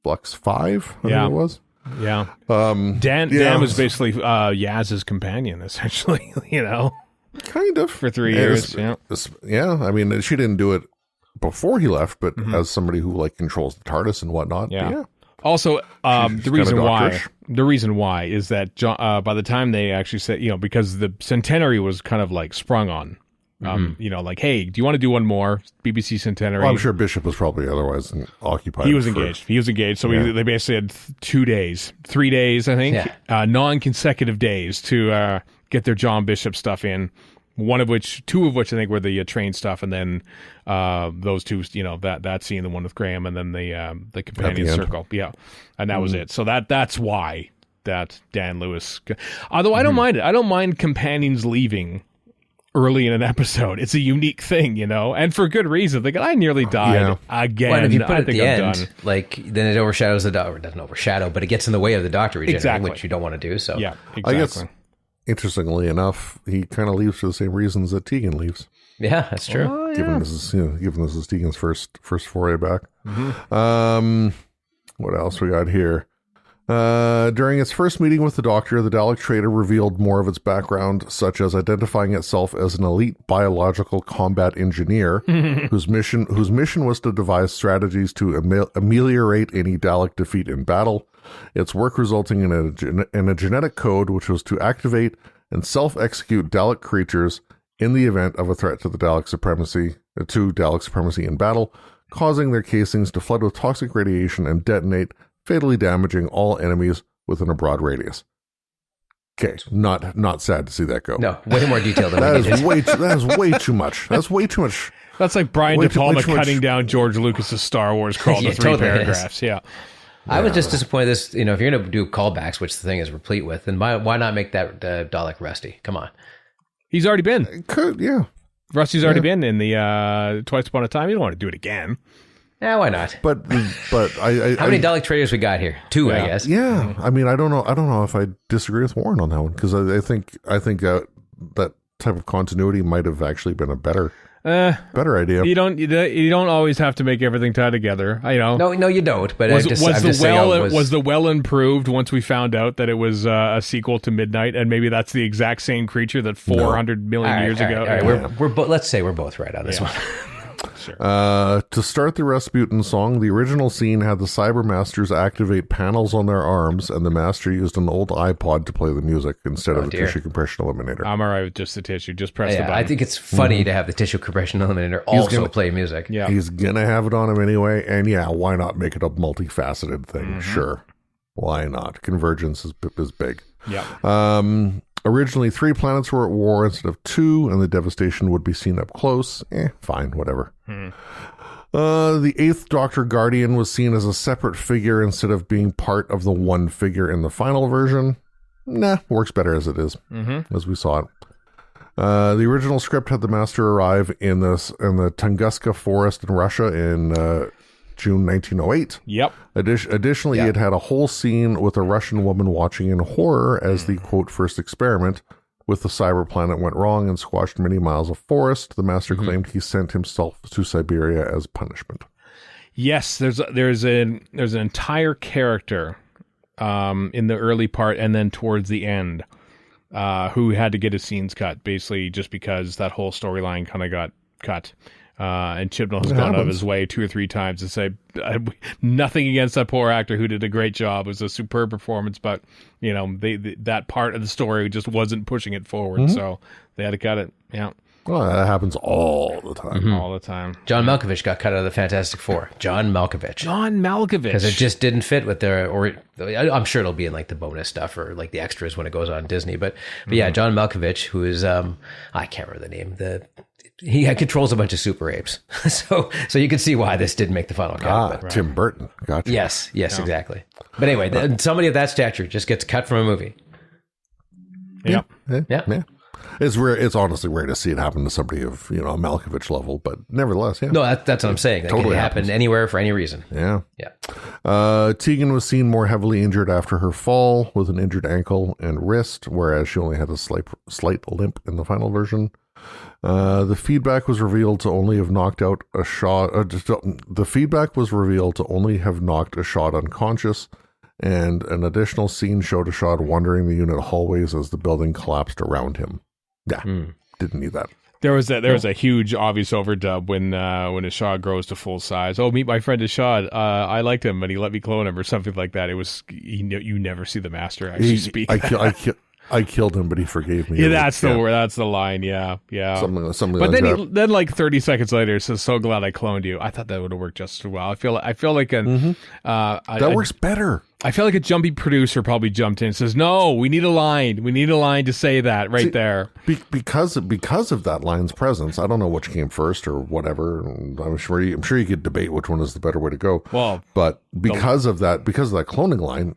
Flux 5, I think it was. Yeah. Dan was basically Yaz's companion, essentially, you know. Kind of. For 3 years. Yeah. I mean, she didn't do it before he left, but as somebody who like controls the TARDIS and whatnot. Yeah. Also, the reason why is that by the time they actually said, you know, because the centenary was kind of like sprung on, you know, like, hey, do you want to do one more BBC centenary? Well, I'm sure Bishop was probably otherwise occupied. He was engaged. So they basically had 3 days, I think, non-consecutive days to get their John Bishop stuff in. Two of which I think were the train stuff, and then those two, you know, that scene, the one with Graham, and then the companion circle, and that was it. So that's why that Dan Lewis. Although I don't mind it. I don't mind companions leaving early in an episode. It's a unique thing, you know, and for good reason. Like, I nearly died again. Well, if you put it at the end, like, then it overshadows the Doctor. It doesn't overshadow, but it gets in the way of the Doctor regeneration, which you don't want to do. So yeah, exactly. I guess, interestingly enough, he kind of leaves for the same reasons that Tegan leaves. Yeah, that's true. Oh, yeah. Given this is Tegan's first foray back. What else we got here? During its first meeting with the Doctor, the Dalek trader revealed more of its background, such as identifying itself as an elite biological combat engineer whose mission was to devise strategies to ameliorate any Dalek defeat in battle. Its work resulting in a genetic code which was to activate and self-execute Dalek creatures in the event of a threat to Dalek supremacy in battle, causing their casings to flood with toxic radiation and detonate, fatally damaging all enemies within a broad radius. Okay, not sad to see that go. No, way more detailed than that is way too much. That's way too much. That's like Brian De Palma cutting down George Lucas's Star Wars crawl to 3 paragraphs. Yeah. I was just disappointed. This, you know, if you're going to do callbacks, which the thing is replete with, then why not make that Dalek Rusty? Come on. He's already been. Rusty's already been in the Twice Upon a Time. You don't want to do it again. Yeah, why not? But I how many Dalek traders we got here? 2, I guess. Yeah, I mean, I don't know if I disagree with Warren on that one, because I think that type of continuity might have actually been a better idea. You don't always have to make everything tie together. You know. No, you don't. But was the well improved once we found out that it was a sequel to Midnight, and maybe that's the exact same creature that 400 million years ago. All right. Let's say we're both right on this one. Sure. To start the Rasputin song, the original scene had the Cybermasters activate panels on their arms, and the Master used an old iPod to play the music instead of the tissue compression eliminator. I'm all right with just the tissue. Just press the button. I think it's funny to have the tissue compression eliminator also play music. Yeah. He's going to have it on him anyway, and why not make it a multifaceted thing? Sure. Why not? Convergence is big. Yeah. Originally, 3 planets were at war instead of 2, and the devastation would be seen up close. Fine, whatever. The 8th Doctor Guardian was seen as a separate figure instead of being part of the one figure in the final version. Works better as it is, as we saw it. The original script had the Master arrive in the Tunguska forest in Russia in June 1908. Yep. Additionally, it had a whole scene with a Russian woman watching in horror as the, quote, first experiment with the cyber planet went wrong and squashed many miles of forest. The Master claimed he sent himself to Siberia as punishment. Yes, there's an entire character in the early part and then towards the end who had to get his scenes cut, basically just because that whole storyline kind of got cut. And Chibnall has gone out of his way 2 or 3 times to say nothing against that poor actor who did a great job. It was a superb performance, but that part of the story just wasn't pushing it forward, so they had to cut it. Yeah. Well, that happens all the time. All the time. John Malkovich got cut out of the Fantastic Four. John Malkovich. Because it just didn't fit with their... Or I'm sure it'll be in like the bonus stuff or like the extras when it goes on Disney. But yeah, John Malkovich, who is... I can't remember the name. He controls a bunch of super apes. so you can see why this didn't make the final cut. But, Tim Burton. Gotcha. Yes, exactly. But anyway, somebody of that stature just gets cut from a movie. Yeah. It's rare. It's honestly rare to see it happen to somebody of a Malkovich level, but nevertheless, yeah. No, that's what I'm saying. That totally can happen anywhere for any reason. Yeah. Tegan was seen more heavily injured after her fall, with an injured ankle and wrist, whereas she only had a slight limp in the final version. The feedback was revealed to only have knocked out a shot. The feedback was revealed to only have knocked a shot unconscious, and an additional scene showed a shot wandering the unit hallways as the building collapsed around him. Yeah, didn't need that. There was a huge obvious overdub when Ashad grows to full size. Oh, meet my friend Ashad. I liked him, but he let me clone him or something like that. It was you never see the Master actually speak. I killed him, but he forgave me. Yeah, that's the line. Yeah. Something. But like then like 30 seconds later, says, "So glad I cloned you." I thought that would have worked just as well. I feel like that works better. I feel like a jumpy producer probably jumped in and says, "No, we need a line. We need a line to say that there." Because of that line's presence. I don't know which came first or whatever. I'm sure you could debate which one is the better way to go. Well, but because of that cloning line,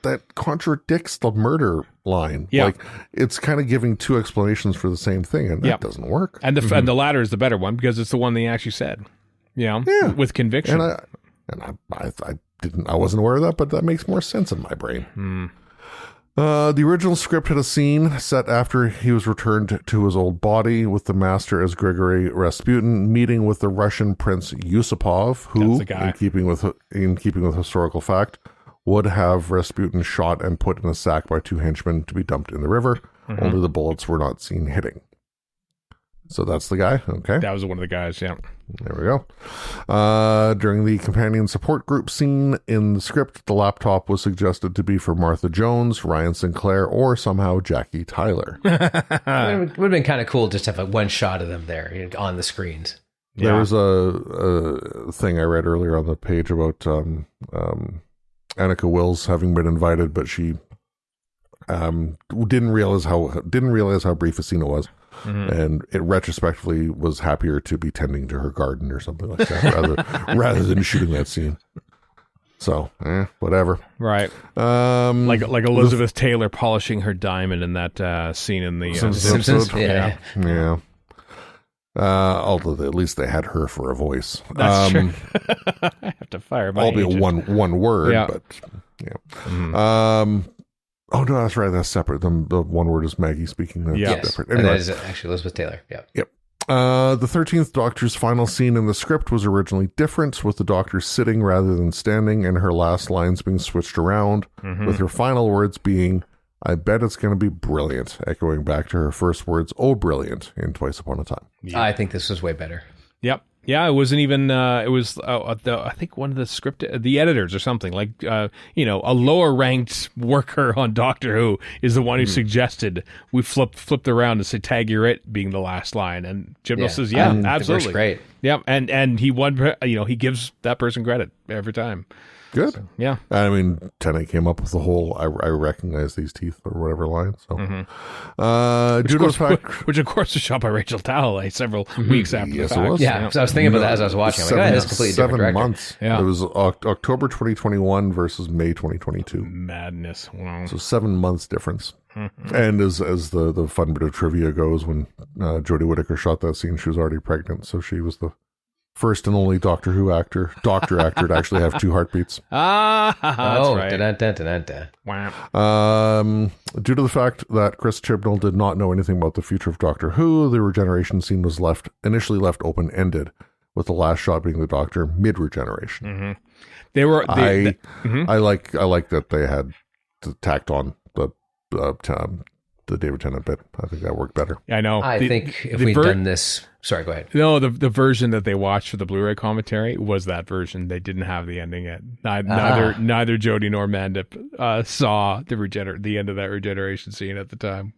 that contradicts the murder line. Yeah. Like, it's kind of giving 2 explanations for the same thing, and that doesn't work. And the latter is the better one because it's the one they actually said. With conviction. I wasn't aware of that, but that makes more sense in my brain. The original script had a scene set after he was returned to his old body, with the Master as Grigory Rasputin meeting with the Russian Prince Yusupov, who, in keeping with historical fact, would have Rasputin shot and put in a sack by 2 henchmen to be dumped in the river. Only the bullets were not seen hitting. So that's the guy. Okay. That was one of the guys, yeah. There we go. During the companion support group scene in the script, the laptop was suggested to be for Martha Jones, Ryan Sinclair, or somehow Jackie Tyler. It would have been kind of cool just to have one shot of them there on the screens. There was a thing I read earlier on the page about Annika Wills having been invited, but she didn't realize how brief a scene it was, and it retrospectively was happier to be tending to her garden or something like that rather than shooting that scene. So, whatever. Right. Like Elizabeth Taylor polishing her diamond in that scene in the Simpsons. Yeah. Although at least they had her for a voice. That's true. I have to fire my albeit agent. one word, but oh no, that's right. That's separate. The one word is Maggie speaking. That's different. Anyway. And that is actually Elizabeth Taylor. Yeah. Yep. The 13th Doctor's final scene in the script was originally different, with the Doctor sitting rather than standing, and her last lines being switched around, with her final words being, "I bet it's going to be brilliant," echoing back to her first words, "Oh, brilliant," in Twice Upon a Time. Yeah. I think this was way better. Yep. Yeah, it wasn't even, it was, I think one of the editors or something, like, a lower ranked worker on Doctor Who is the one who suggested we flipped around and say, "Tag, you're it," being the last line. And Jim says, absolutely. It works great. Yeah, and he won. He gives that person credit every time. Good. So, yeah. I mean, Tennant came up with the whole I recognize these teeth or whatever line. So, which of course was shot by Rachel Talalay several weeks after the fact. It was. Yeah, so I was thinking about that as I was watching. I'm like, this is completely different director. 7 months. Yeah. It was October 2021 versus May 2022. Madness. Wow. So 7 months difference. And as the fun bit of trivia goes, when Jodie Whittaker shot that scene, she was already pregnant. So she was the first and only Doctor Who actor to actually have 2 heartbeats. That's right. Wow. Due to the fact that Chris Chibnall did not know anything about the future of Doctor Who, the regeneration scene was initially left open-ended, with the last shot being the Doctor mid-regeneration. I like that they had tacked on the David Tennant bit. I think that worked better. I know. I think if we'd done this... Sorry, go ahead. No, the version that they watched for the Blu-ray commentary was that version. They didn't have the ending yet. Neither Jodie nor Mandip saw the end of that regeneration scene at the time,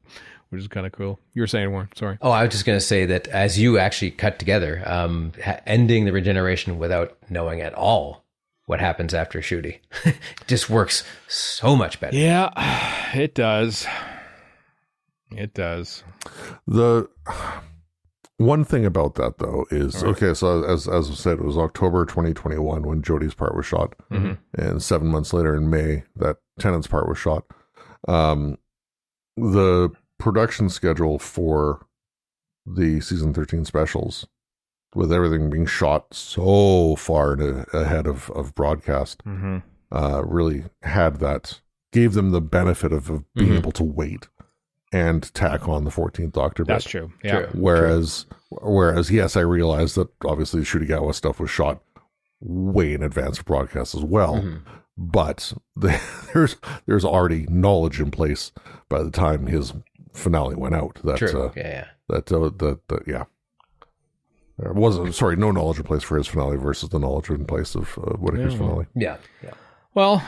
which is kind of cool. You were saying, Warren, sorry. Oh, I was just going to say that as you actually cut together, ending the regeneration without knowing at all what happens after Shooty just works so much better. Yeah, it does. It does. The one thing about that, though, is, okay, so as I said, it was October 2021 when Jodie's part was shot, and 7 months later in May, that Tennant's part was shot. The production schedule for the season 13 specials, with everything being shot so far ahead of broadcast, really gave them the benefit of being able to wait and tack on the 14th Doctor bit. That's true. Yeah. Whereas, yes, I realize that obviously the Shutigawa stuff was shot way in advance of broadcast as well, but there's already knowledge in place by the time his finale went out. There wasn't, no knowledge in place for his finale versus the knowledge in place of Whittaker's finale. Yeah. Well,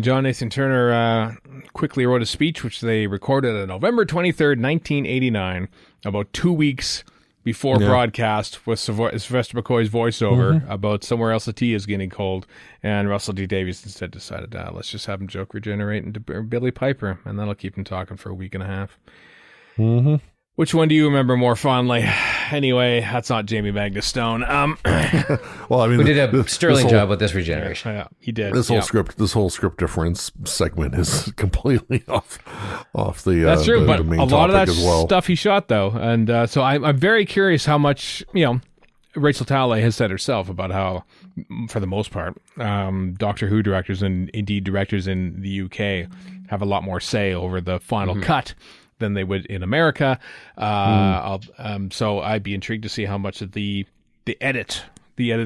John Nathan Turner quickly wrote a speech, which they recorded on November 23rd, 1989, about 2 weeks before broadcast, with Sylvester McCoy's voiceover about somewhere else the tea is getting cold. And Russell D. Davies instead decided, let's just have him joke regenerate into Billy Piper, and that'll keep him talking for a week and a half. Which one do you remember more fondly? Anyway, that's not Jamie Magnus Stone. Well, I mean, we did a sterling job with this regeneration. Yeah, he did. This whole script difference segment is completely off the. That's true, but the main a lot of that well. stuff he shot though, and so I'm very curious how much Rachel Talalay has said herself about how, for the most part, Doctor Who directors and indeed directors in the UK have a lot more say over the final cut than they would in America. So I'd be intrigued to see how much of the edit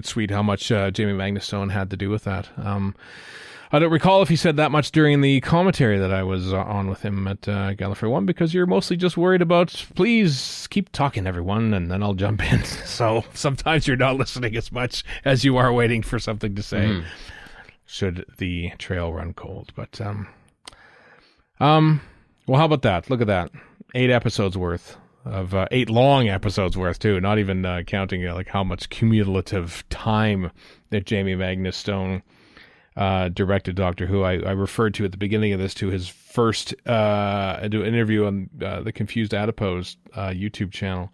suite, how much Jamie Magnus Stone had to do with that. I don't recall if he said that much during the commentary that I was on with him at Gallifrey 1, because you're mostly just worried about, please keep talking, everyone, and then I'll jump in. So sometimes you're not listening as much as you are waiting for something to say, should the trail run cold. But well, how about that? Look at that. 8 episodes worth of 8 long episodes worth too. Not even counting like how much cumulative time that Jamie Magnus Stone directed Doctor Who. I referred to at the beginning of this to his first interview on the Confused Adipose YouTube channel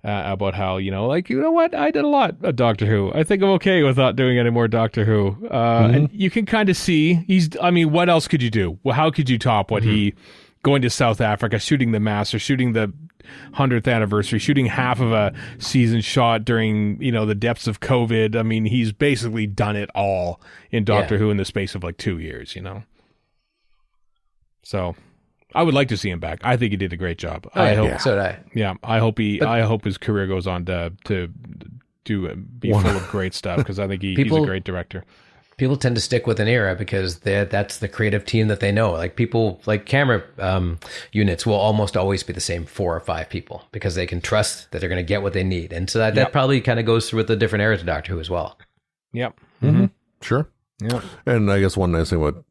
about how, what? I did a lot of Doctor Who. I think I'm okay with not doing any more Doctor Who. And you can kind of see what else could you do? Well, how could you top what he going to South Africa, shooting the Master, shooting the 100th anniversary, shooting half of a season shot during, the depths of COVID. I mean, he's basically done it all in Doctor Who in the space of like 2 years, So I would like to see him back. I think he did a great job. I hope so did I. Yeah, I hope his career goes on to be full of great stuff, because I think he's a great director. People tend to stick with an era because that's the creative team that they know. Like people, like camera units will almost always be the same 4 or 5 people, because they can trust that they're going to get what they need. And so that probably kind of goes through with the different eras of Doctor Who as well. Yep. Sure. Yeah. And I guess one nice thing about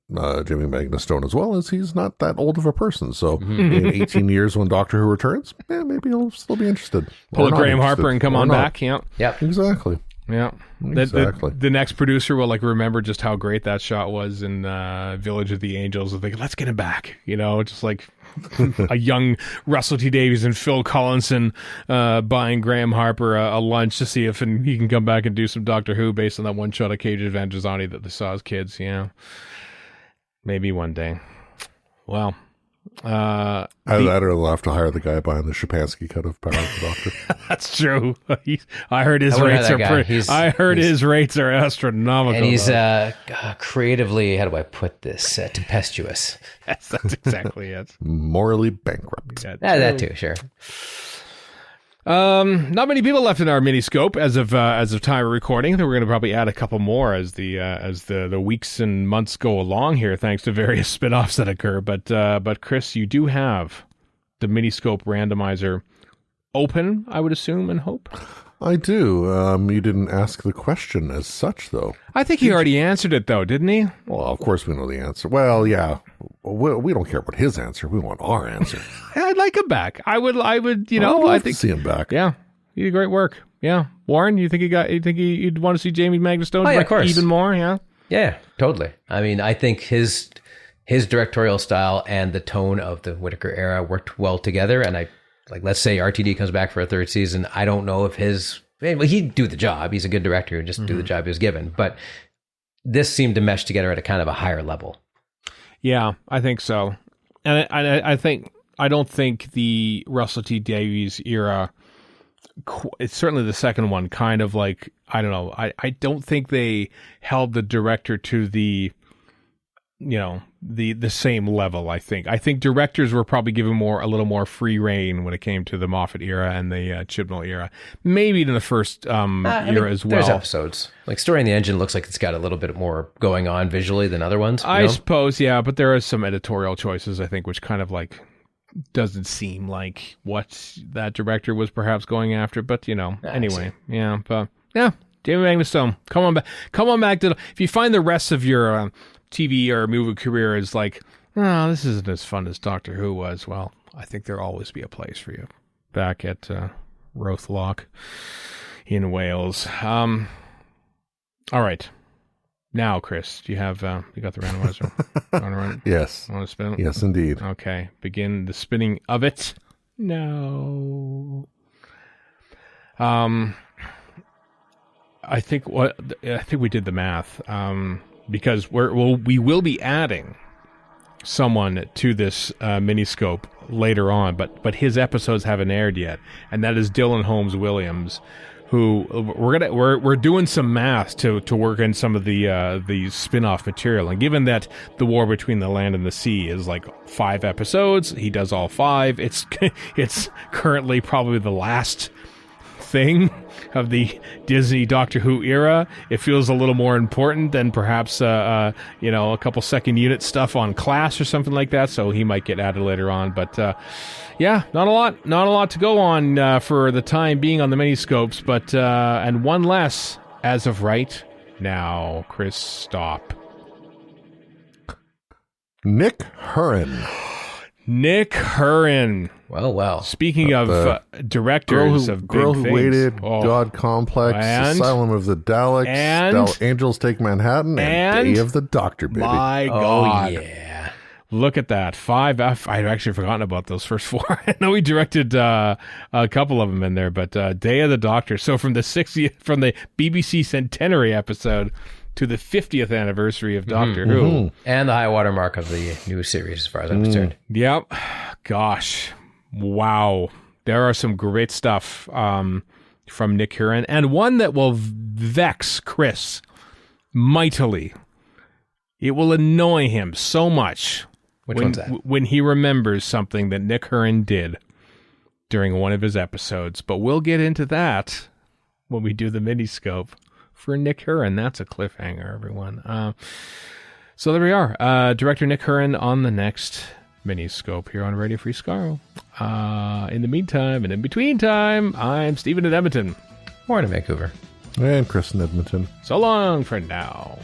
Jamie Magnus Stone as well is he's not that old of a person. So in 18 years when Doctor Who returns, maybe he'll still be interested. Pull a Graham Harper and come on back. Yeah. Yep. Exactly. Yeah. Exactly. The next producer will remember just how great that shot was in Village of the Angels. They'll think, let's get him back. Just like a young Russell T Davies and Phil Collinson buying Graham Harper a lunch to see if he can come back and do some Doctor Who based on that one shot of Cage of Vangezzani that they saw as kids. Maybe one day. Well, either that or they'll have to hire the guy buying the Shapansky cut of Power of the Doctor. That's true. I heard his rates are his rates are astronomical. And he's creatively, how do I put this, tempestuous. Yes, that's exactly it. Morally bankrupt. That too, sure. Not many people left in our Miniscope as of time of recording. We're going to probably add a couple more as the weeks and months go along here, thanks to various spin-offs that occur. But Chris, you do have the Miniscope randomizer open, I would assume and hope. I do. You didn't ask the question as such, though. I think he already answered it, though, didn't he? Well, of course we know the answer. Well, yeah. We don't care about his answer. We want our answer. I'd like him back. I would. I think to see him back. Yeah, he did great work. Yeah, Warren, you think you'd want to see Jamie Magnus Stone of course. even more? Yeah. Yeah, totally. I mean, I think his directorial style and the tone of the Whittaker era worked well together, and let's say RTD comes back for a third season. I don't know if he'd do the job. He's a good director and just do the job he was given. But this seemed to mesh together at a kind of a higher level. Yeah, I think so. And I don't think the Russell T Davies era, it's certainly the second one, kind of I don't know. I don't think they held the director to the same level. I think directors were probably given a little more free reign when it came to the Moffat era and the Chibnall era. Maybe in the first era as well. There's episodes. Story in the Engine looks like it's got a little bit more going on visually than other ones. I suppose, yeah, but there are some editorial choices, I think, which kind of doesn't seem like what that director was perhaps going after. But, anyway, yeah. But, yeah, Jamie Magnus Stone, come on back. If you find the rest of your TV or movie career is this isn't as fun as Doctor Who was, well, I think there'll always be a place for you back at Rothlock in Wales. All right. Now, Chris, do you have you got the randomizer? Yes. Want to spin it? Yes, indeed. Okay. Begin the spinning of it. No. I think we did the math. Because we will be adding someone to this Miniscope later on, but his episodes haven't aired yet, and that is Dylan Holmes Williams, who we're doing some math to work in some of the spin-off material, and given that The War Between the Land and the Sea is 5 episodes, he does all 5. It's currently probably the last thing of the Disney Doctor Who era. It feels a little more important than perhaps a couple second unit stuff on Class or something like that, so he might get added later on. But yeah, not a lot to go on for the time being on the Miniscopes, but and one less as of right now. Chris, stop. Nick Hurren. Nick Hurren. Well. Speaking of directors of big Girl Who things. Waited, God Complex, And? Asylum of the Daleks, Angels Take Manhattan, and Day of the Doctor, baby. My God. Oh, yeah. Look at that. 5 I'd actually forgotten about those first 4. I know he directed a couple of them in there, but Day of the Doctor. So from the BBC Centenary episode to the 50th anniversary of Doctor Who. And the high water mark of the new series, as far as I'm concerned. Yep. Gosh. Wow. There are some great stuff from Nick Hurren, and one that will vex Chris mightily. It will annoy him so much. Which one's that? When he remembers something that Nick Hurren did during one of his episodes. But we'll get into that when we do the Miniscope for Nick Hurren. That's a cliffhanger, everyone. So there we are. Director Nick Hurren on the next Miniscope here on Radio Free Skaro. In the meantime and in between time, I'm Stephen in Edmonton. Warren in Vancouver. And Chris in Edmonton. So long for now.